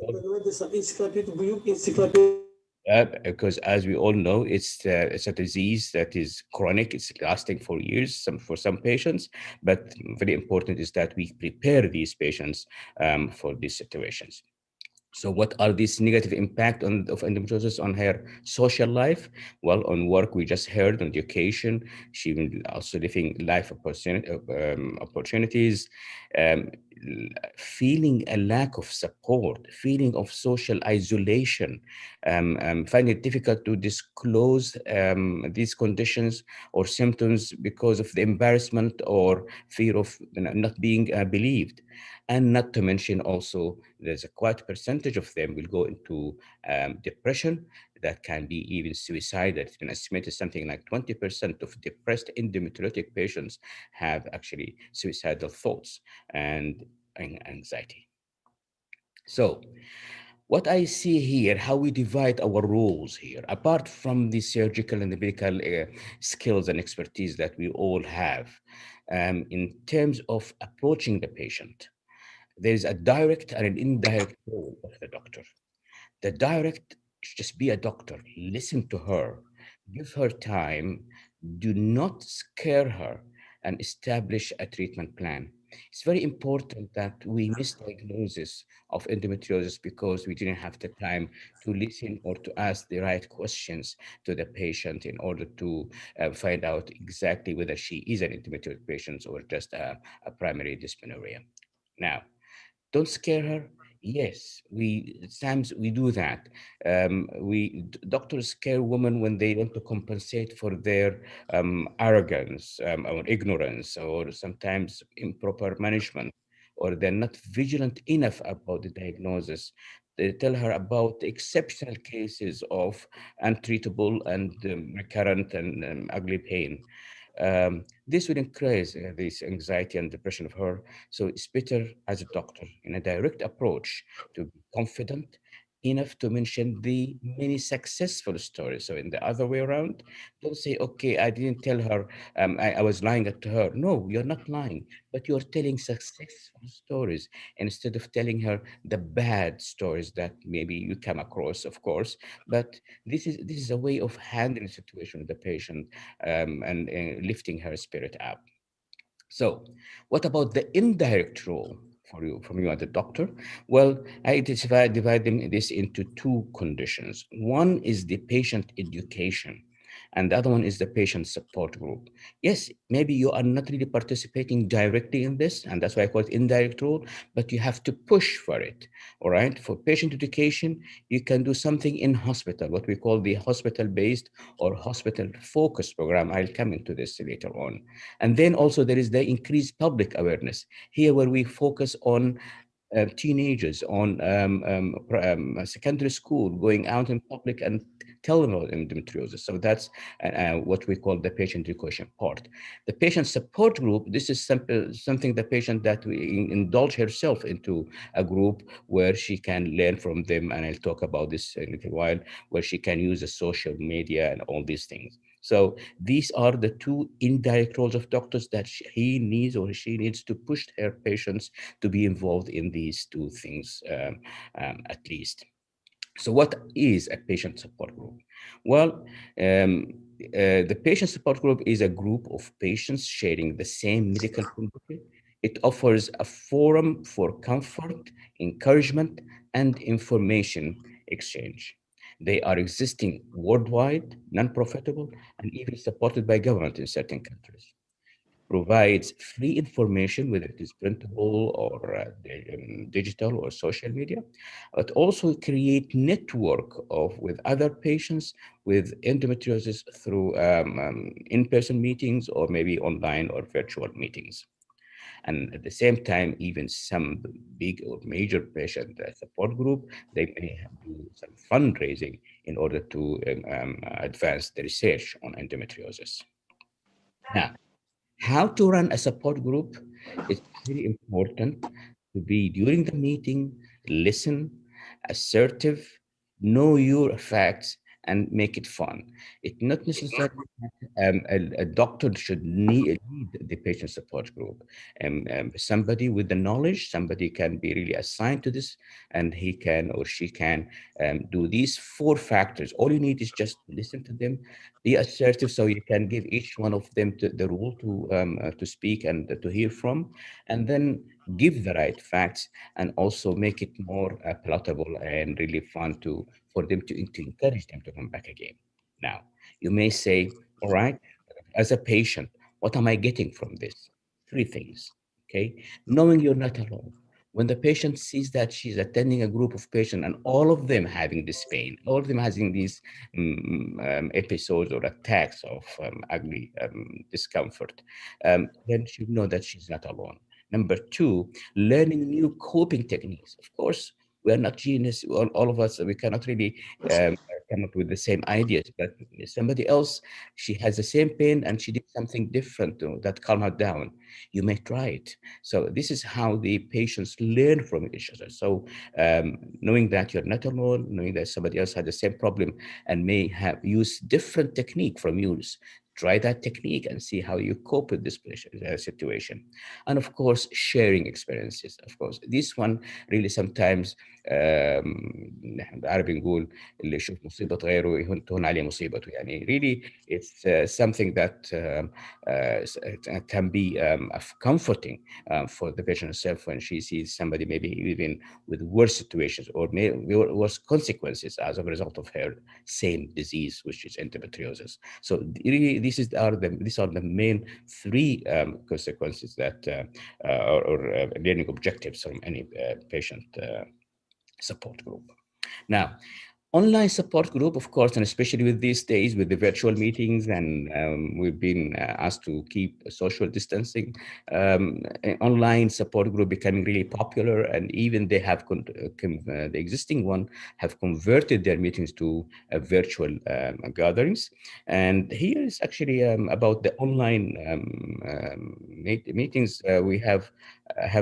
all know, it's a disease that is chronic. It's lasting for years for some patients, but very important is that we prepare these patients for these situations. So what are these negative impact of endometriosis on her social life? Well, on work, we just heard, on education, she will also living life opportunities, feeling a lack of support, feeling of social isolation, find it difficult to disclose these conditions or symptoms because of the embarrassment or fear of not being believed. And not to mention also, there's a quite percentage of them will go into depression that can be even suicidal. It's been estimated something like 20% of depressed endometriotic patients have actually suicidal thoughts and anxiety. So what I see here, how we divide our roles here, apart from the surgical and the medical skills and expertise that we all have, in terms of approaching the patient, there is a direct and an indirect role of the doctor. The direct should just be a doctor, listen to her, give her time, do not scare her, and establish a treatment plan. It's very important that we misdiagnose of endometriosis because we didn't have the time to listen or to ask the right questions to the patient in order to find out exactly whether she is an endometriosis patient or just a primary dysmenorrhea. Now, don't scare her. Yes, sometimes we do that. Doctors scare women when they want to compensate for their arrogance or ignorance, or sometimes improper management, or they're not vigilant enough about the diagnosis. They tell her about the exceptional cases of untreatable and recurrent and ugly pain. This will increase this anxiety and depression of her. So it's better as a doctor in a direct approach to be confident enough to mention the many successful stories. So in the other way around, don't say, okay, I didn't tell her, I was lying to her. No, you're not lying, but you're telling successful stories instead of telling her the bad stories that maybe you come across, of course. But this is a way of handling the situation with the patient and lifting her spirit up. So what about the indirect role from you as a doctor? Well, I divide this into two conditions. One is the patient education, and the other one is the patient support group. Yes, maybe you are not really participating directly in this, and that's why I call it indirect role, but you have to push for it, all right? For patient education, you can do something in hospital, what we call the hospital-based or hospital-focused program. I'll come into this later on. And then also there is the increased public awareness here where we focus on teenagers on secondary school, going out in public and tell them about endometriosis. So that's what we call the patient education part. The patient support group, this is something the patient that we indulge herself into a group where she can learn from them, and I'll talk about this in a little while, where she can use the social media and all these things. So these are the two indirect roles of doctors that he needs or she needs to push her patients to be involved in these two things at least. So what is a patient support group? Well, the patient support group is a group of patients sharing the same medical condition. It offers a forum for comfort, encouragement, and information exchange. They are existing worldwide, non-profitable, and even supported by government in certain countries. Provides free information, whether it is printable or digital or social media, but also create network with other patients with endometriosis through in-person meetings or maybe online or virtual meetings. And at the same time, even some big or major patient support group, they may do some fundraising in order to advance the research on endometriosis. Now, how to run a support group? It's very important to be during the meeting, listen, assertive, know your facts, and make it fun. It's not necessarily a doctor should lead the patient support group. Somebody with the knowledge, somebody can be really assigned to this, and he can or she can do these four factors. All you need is just listen to them, be assertive, so you can give each one of them the role to speak and to hear from, and then give the right facts and also make it more palatable and really fun for them to encourage them to come back again. Now, you may say, all right, as a patient, what am I getting from this? Three things, okay? Knowing you're not alone, when the patient sees that she's attending a group of patients and all of them having this pain, all of them having these episodes or attacks of ugly discomfort, then she know that she's not alone. Number two, learning new coping techniques. Of course, we are not genius, all of us, we cannot really come up with the same ideas, but somebody else, she has the same pain and she did something different that calm her down. You may try it. So this is how the patients learn from each other. So knowing that you're not alone, knowing that somebody else had the same problem and may have used different technique from yours, try that technique and see how you cope with this situation. And of course, sharing experiences. Of course, this one really sometimes بالعربي نقول اللي يشوف مصيبة غيره تهون عليه مصيبته. يعني really it's something that can be comforting for the patient herself when she sees somebody maybe even with worse situations or worse consequences as a result of her same disease, which is endometriosis. So really, these are the main three consequences that or learning objectives from any patient support group. Now, online support group, of course, and especially with these days with the virtual meetings, and we've been asked to keep social distancing, online support group becoming really popular, and even they have the existing one have converted their meetings to virtual gatherings. And here is actually about the online meetings. We have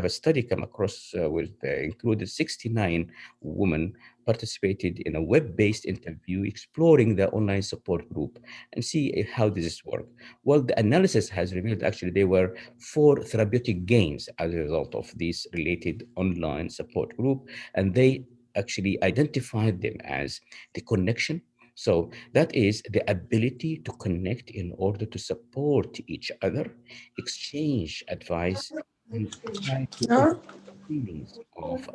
a study come across with included 69 women participated in a web-based interview exploring the online support group and see how this works. Well, the analysis has revealed actually there were 4 therapeutic gains as a result of this related online support group, and they actually identified them as the connection. So that is the ability to connect in order to support each other, exchange advice, and try to feelings of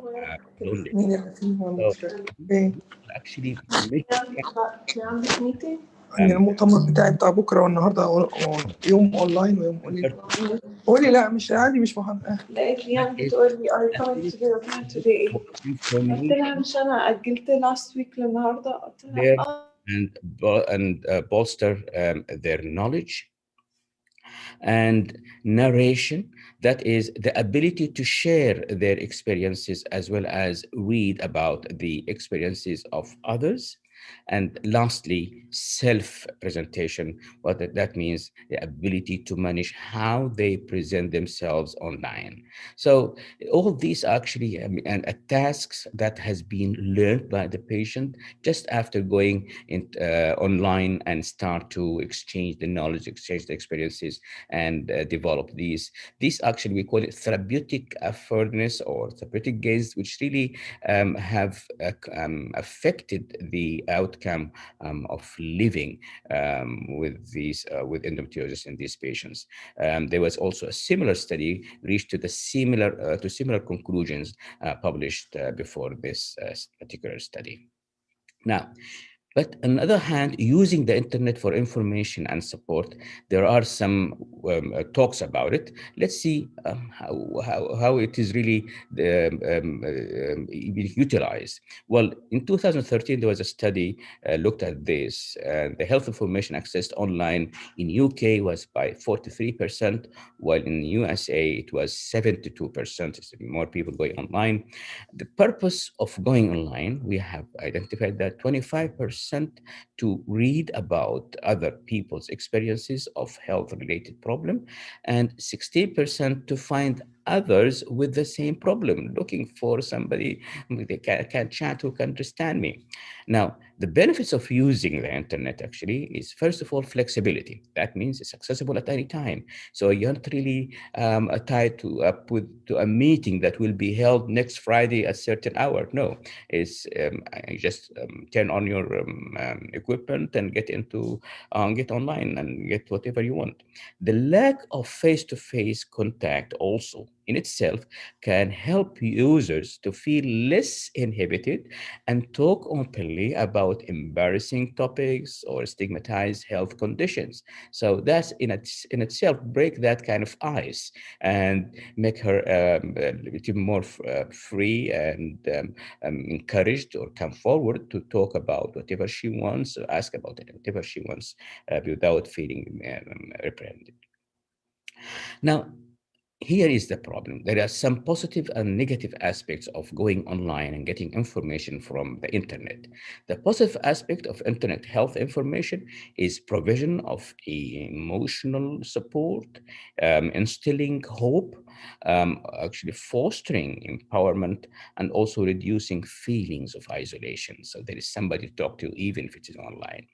loneliness. So actually make في عندك ميتنج؟ عندي المؤتمر بتاعي بتاع بكره والنهارده يوم اونلاين ويوم قولي لا مش عادي مش مهم. لقيت لي بتقول لي are you coming to the event today؟ قلت لها مش انا اجلت last week للنهارده قلت لها and bolster their knowledge and narration, that is the ability to share their experiences as well as read about the experiences of others. And lastly, self-presentation. What that means, the ability to manage how they present themselves online. So all of these actually tasks that has been learned by the patient just after going online and start to exchange the knowledge, exchange the experiences, and develop these. These actually, we call it therapeutic affordness or therapeutic gains, which really have affected the outcome of living with these with endometriosis in these patients. There was also a similar study reached to the similar conclusions published before this particular study. Now, but on the other hand, using the internet for information and support, there are some talks about it. Let's see how it is really utilized. Well, in 2013, there was a study looked at this. The health information accessed online in UK was by 43%, while in the USA, it was 72%. It's more people going online. The purpose of going online, we have identified that 25% to read about other people's experiences of health-related problem, and 16% to find others with the same problem, looking for somebody they can chat who can understand me. Now, the benefits of using the internet actually is, first of all, flexibility. That means it's accessible at any time. So you're not really tied to a meeting that will be held next Friday at a certain hour. No, it's you just turn on your equipment and get online and get whatever you want. The lack of face-to-face contact also in itself can help users to feel less inhibited and talk openly about embarrassing topics or stigmatized health conditions. So that's in itself break that kind of ice and make her a little more free and encouraged or come forward to talk about whatever she wants, or ask about it, whatever she wants, without feeling reprehended. Now, here is the problem. There are some positive and negative aspects of going online and getting information from the internet. The positive aspect of internet health information is provision of emotional support, instilling hope, actually fostering empowerment, and also reducing feelings of isolation. So there is somebody to talk to, even if it is online.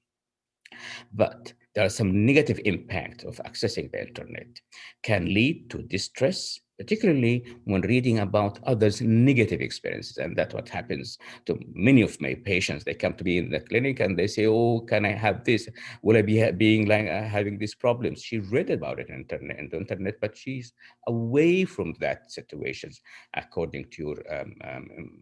But there are some negative impact of accessing the internet, can lead to distress, particularly when reading about others' negative experiences. And that's what happens to many of my patients. They come to me in the clinic and they say, oh, can I have this? Will I be being like having these problems? She read about it on the internet, but she's away from that situations according to your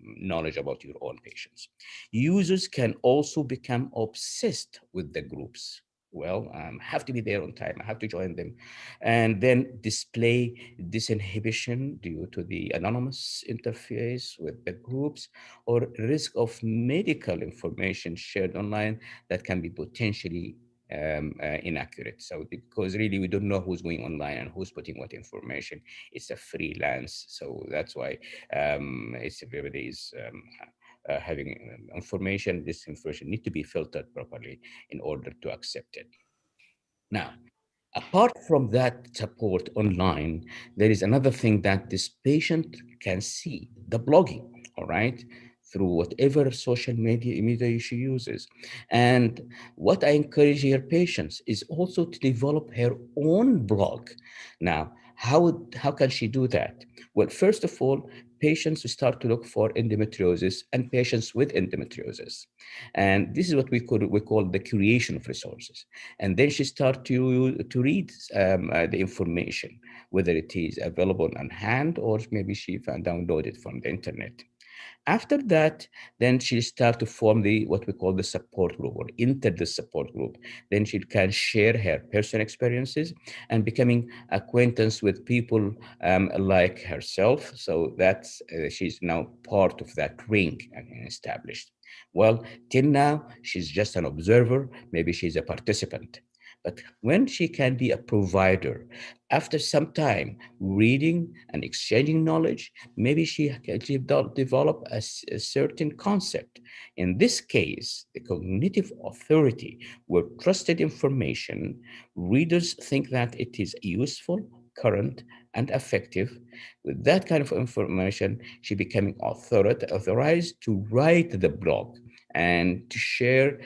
knowledge about your own patients. Users can also become obsessed with the groups. Well, have to be there on time. I have to join them. And then display disinhibition due to the anonymous interface with the groups, or risk of medical information shared online that can be potentially inaccurate. So because really we don't know who's going online and who's putting what information. It's a freelance. So that's why it's everybody is having information, this information need to be filtered properly in order to accept it. Now, apart from that support online, there is another thing that this patient can see, the blogging, all right, through whatever social media she uses. And what I encourage your patients is also to develop her own blog. Now, how can she do that? Well, first of all, patients start to look for endometriosis and patients with endometriosis. And this is what we call the creation of resources. And then she starts to read the information, whether it is available on hand or maybe she downloaded it from the internet. After that, then she start to form what we call the support group, or enter the support group. Then she can share her personal experiences and becoming acquaintance with people like herself. So that's she's now part of that ring and established. Well, till now, she's just an observer. Maybe she's a participant. But when she can be a provider, after some time reading and exchanging knowledge, maybe she can develop a certain concept. In this case, the cognitive authority, where trusted information, readers think that it is useful, current, and effective. With that kind of information, she becoming authorized to write the blog and to share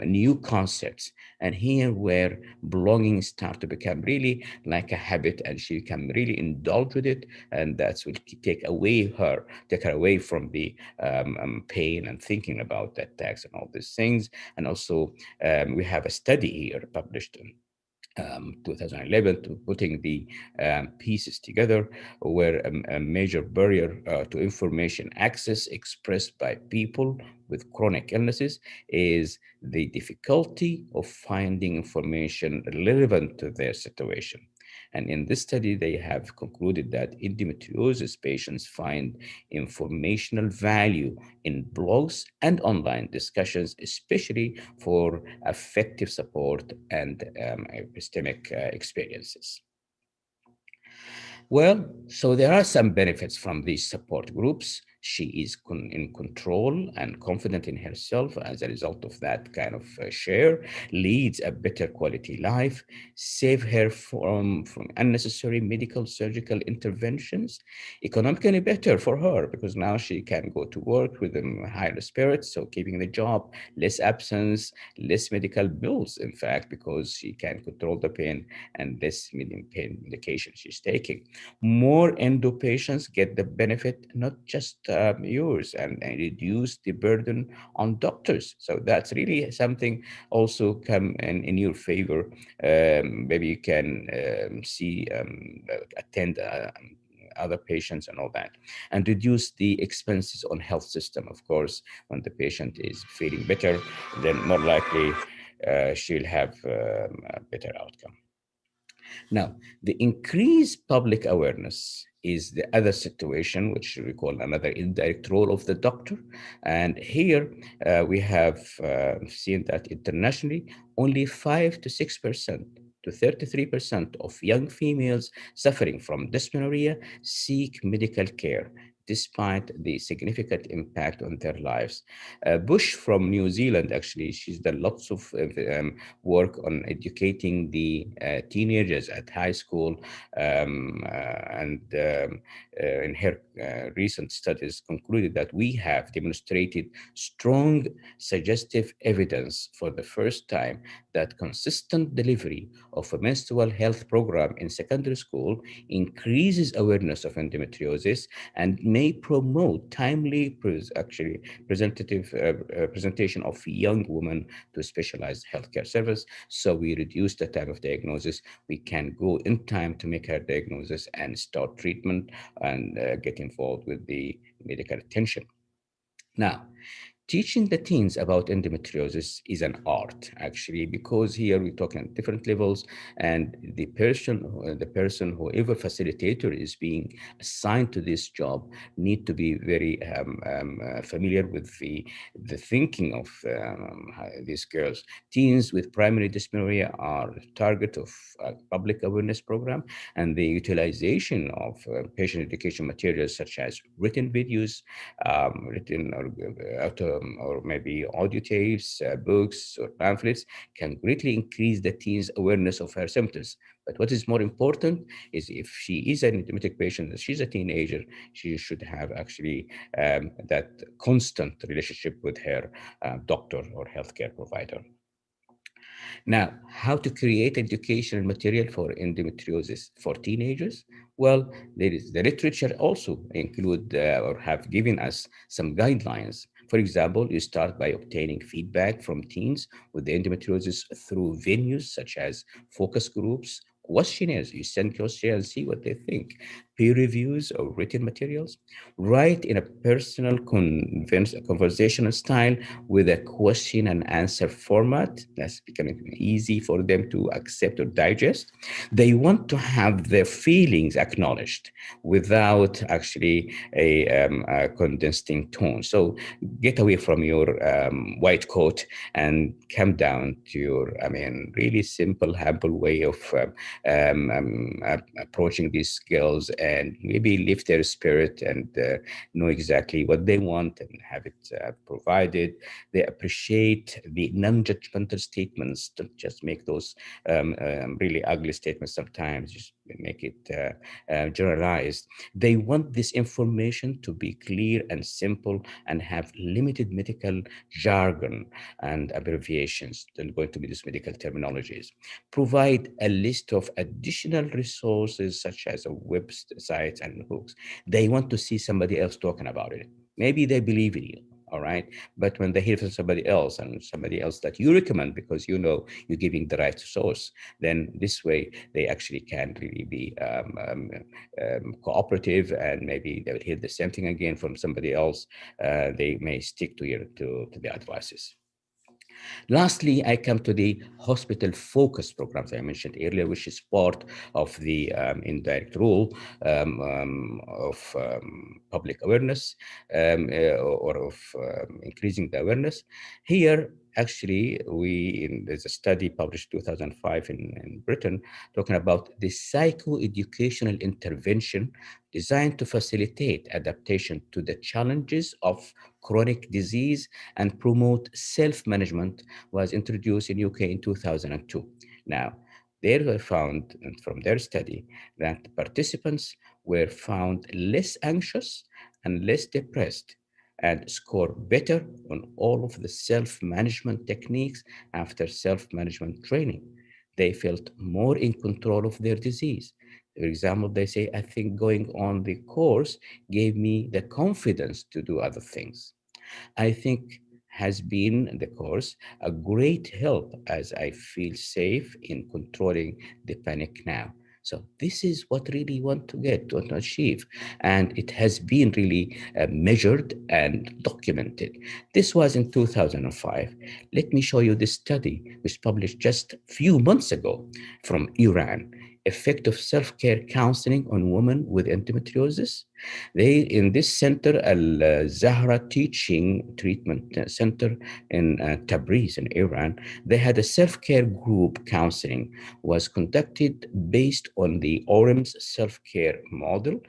new concepts. And here where blogging start to become really like a habit, and she can really indulge with it, and that will take her away from the pain and thinking about that tax and all these things. And also we have a study here published in 2011 to putting the pieces together, where a major barrier to information access expressed by people with chronic illnesses is the difficulty of finding information relevant to their situation. And in this study, they have concluded that endometriosis patients find informational value in blogs and online discussions, especially for affective support and epistemic experiences. Well, so there are some benefits from these support groups. She is in control and confident in herself as a result of that kind of share, leads a better quality life, save her from unnecessary medical surgical interventions, economically better for her because now she can go to work with higher spirits, so keeping the job, less absence, less medical bills, in fact, because she can control the pain and less pain medication she's taking. More endo patients get the benefit, not just yours, and reduce the burden on doctors. So that's really something also come in your favor. Maybe you can attend other patients and all that, and reduce the expenses on health system. Of course, when the patient is feeling better, then more likely she'll have a better outcome. Now, the increased public awareness is the other situation, which we call another indirect role of the doctor. And here we have seen that internationally, only 5 to 6% to 33% of young females suffering from dysmenorrhea seek medical care, despite the significant impact on their lives. Bush from New Zealand, actually, she's done lots of work on educating the teenagers at high school, and in her recent studies concluded that we have demonstrated strong suggestive evidence for the first time that consistent delivery of a menstrual health program in secondary school increases awareness of endometriosis and may promote timely presentation of young women to specialized healthcare service. So we reduce the time of diagnosis. We can go in time to make our diagnosis and start treatment and get involved with the medical attention. Now, teaching the teens about endometriosis is an art, actually, because here we're talking at different levels, and the person, whoever facilitator is being assigned to this job, need to be very familiar with the thinking of these girls. Teens with primary dysmenorrhea are the target of a public awareness program, and the utilization of patient education materials such as written videos, written or maybe audio tapes, books, or pamphlets can greatly increase the teen's awareness of her symptoms. But what is more important is if she is an endometric patient, she's a teenager, she should have actually that constant relationship with her doctor or healthcare provider. Now, how to create educational material for endometriosis for teenagers? Well, the literature also include or have given us some guidelines. For example, you start by obtaining feedback from teens with endometriosis through venues such as focus groups, questionnaires. You send questionnaires and see what they think. Peer reviews or written materials. Write in a personal conversational style with a question and answer format that's becoming easy for them to accept or digest. They want to have their feelings acknowledged without actually a condensing tone. So get away from your white coat and come down to your, really simple, humble way of approaching these girls, and maybe lift their spirit and know exactly what they want and have it provided. They appreciate the non-judgmental statements. Don't just make those really ugly statements sometimes, just make it generalized. They want this information to be clear and simple and have limited medical jargon and abbreviations. They're going to be these medical terminologies. Provide a list of additional resources such as websites and books. They want to see somebody else talking about it. Maybe they believe in you, all right? But when they hear from somebody else and somebody else that you recommend because you know you're giving the right source, then this way they actually can really be cooperative, and maybe they will hear the same thing again from somebody else. They may stick to the advices. Lastly, I come to the hospital focus programs I mentioned earlier, which is part of the indirect role of public awareness or of increasing the awareness. Here, actually, there's a study published 2005 in Britain talking about the psychoeducational intervention designed to facilitate adaptation to the challenges of chronic disease and promote self-management, was introduced in UK in 2002. Now, they were found from their study that participants were found less anxious and less depressed and score better on all of the self-management techniques after self-management training. They felt more in control of their disease. For example, they say, I think going on the course gave me the confidence to do other things. I think has been the course a great help as I feel safe in controlling the panic now. So this is what really want to achieve. And it has been really measured and documented. This was in 2005. Let me show you this study, which published just a few months ago from Iran. Effect of self-care counseling on women with endometriosis. They, in this center, Al-Zahra Teaching Treatment Center in Tabriz in Iran, they had a self-care group counseling was conducted based on the ORM's self-care model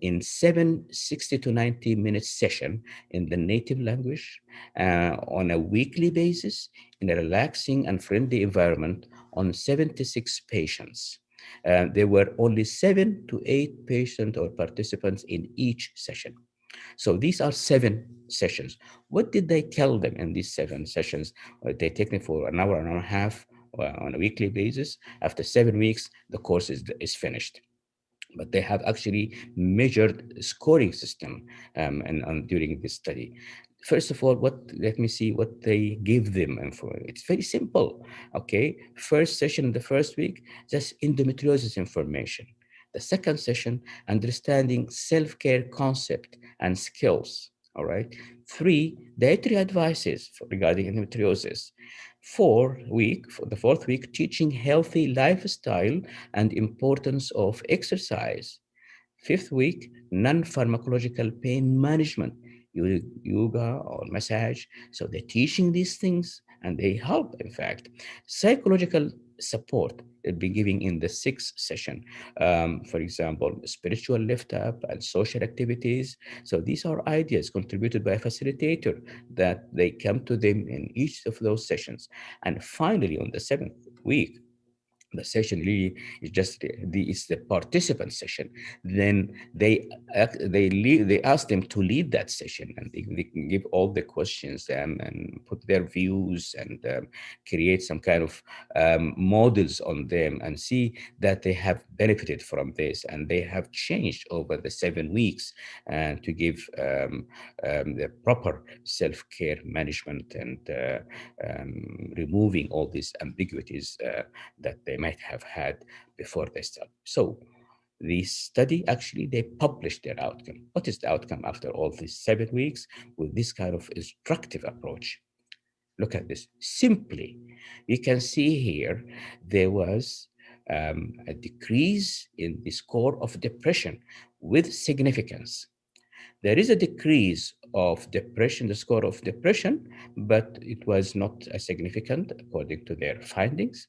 in 60 to 90 minute session in the native language on a weekly basis in a relaxing and friendly environment on 76 patients. There were only 7 to 8 patients or participants in each session. So these are 7 sessions. What did they tell them in these 7 sessions? They take them for an hour and a half on a weekly basis. After 7 weeks, the course is finished. But they have actually measured scoring system during this study. First of all, let me see what they give them. It's very simple, okay? First session, the first week, just endometriosis information. The second session, understanding self-care concept and skills, all right? 3, dietary advices regarding endometriosis. For the fourth week, teaching healthy lifestyle and importance of exercise. 5th week, non-pharmacological pain management, yoga or massage. So they're teaching these things and they help, in fact. Psychological support they'll be giving in the 6th session. For example, spiritual lift up and social activities. So these are ideas contributed by a facilitator that they come to them in each of those sessions. And finally, on the 7th week, the session really is just it's the participant session. Then they ask them to lead that session, and they can give all the questions and put their views and create some kind of models on them and see that they have benefited from this and they have changed over the 7 weeks and to give the proper self-care management and removing all these ambiguities that they might have had before they start. So the study, actually, they published their outcome. What is the outcome after all these 7 weeks with this kind of instructive approach? Look at this. Simply, you can see here, there was a decrease in the score of depression with significance. There is a decrease of depression, the score of depression, but it was not as significant according to their findings.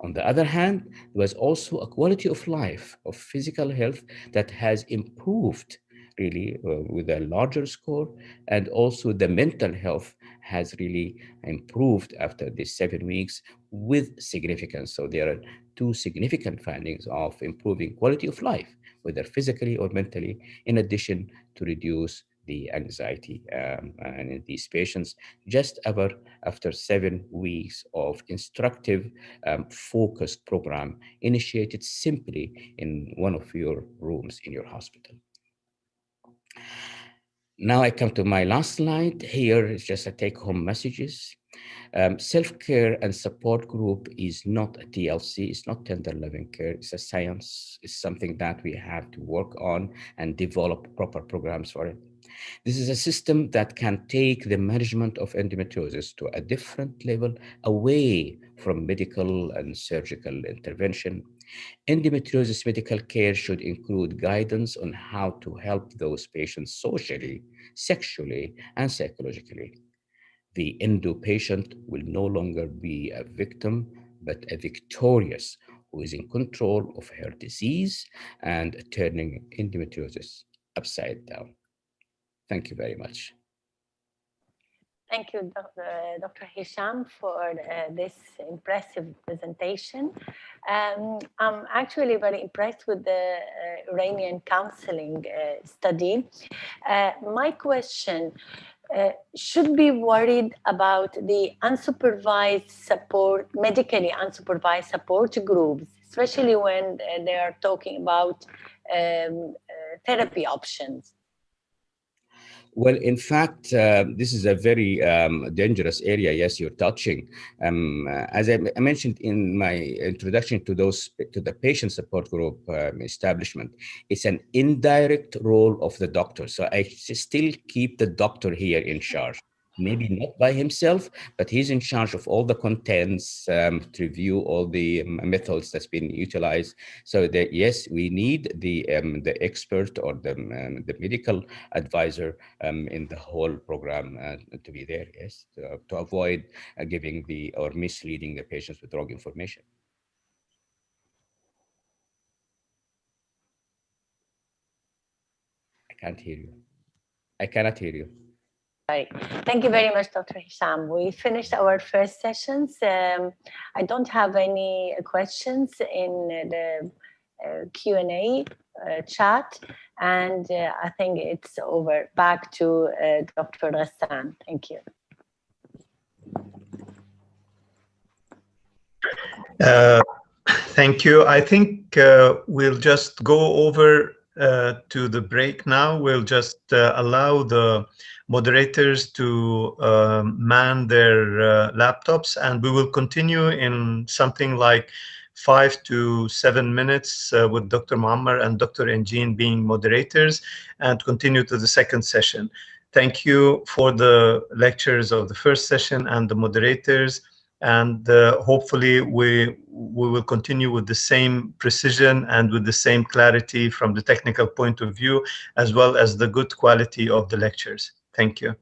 On the other hand, there was also a quality of life, of physical health that has improved really with a larger score, and also the mental health has really improved after these 7 weeks with significance. So there are 2 significant findings of improving quality of life, whether physically or mentally, in addition to reduce the anxiety and in these patients just after 7 weeks of instructive focused program initiated simply in one of your rooms in your hospital. Now I come to my last slide. Here is just a take-home messages. Self-care and support group is not a TLC, it's not tender loving care, it's a science, it's something that we have to work on and develop proper programs for it. This is a system that can take the management of endometriosis to a different level away from medical and surgical intervention. Endometriosis medical care should include guidance on how to help those patients socially, sexually, and psychologically. The endo patient will no longer be a victim, but a victorious who is in control of her disease and turning endometriosis upside down. Thank you very much. Thank you, Dr. Hisham, for this impressive presentation. I'm actually very impressed with the Iranian counseling study. My question, should be worried about the unsupervised support, medically unsupervised support groups, especially when they are talking about therapy options? Well, in fact, this is a very dangerous area. Yes, you're touching. As I mentioned in my introduction to the patient support group establishment, it's an indirect role of the doctor. So I still keep the doctor here in charge. Maybe not by himself, but he's in charge of all the contents, to review all the methods that's been utilized. So that, yes, we need the expert or the medical advisor in the whole program to be there, yes, to avoid giving or misleading the patients with wrong information. I can't hear you. I cannot hear you. Right. Thank you very much, Dr. Hisham. We finished our first sessions. I don't have any questions in the Q&A chat, and I think it's over. Back to Dr. Ghassan. Thank you. Thank you. I think we'll just go over to the break now. We'll just allow the moderators to man their laptops, and we will continue in something like 5 to 7 minutes with Dr. Muammar and Dr. Engin being moderators, and continue to the second session. Thank you for the lectures of the first session and the moderators. And hopefully we will continue with the same precision and with the same clarity from the technical point of view, as well as the good quality of the lectures. Thank you.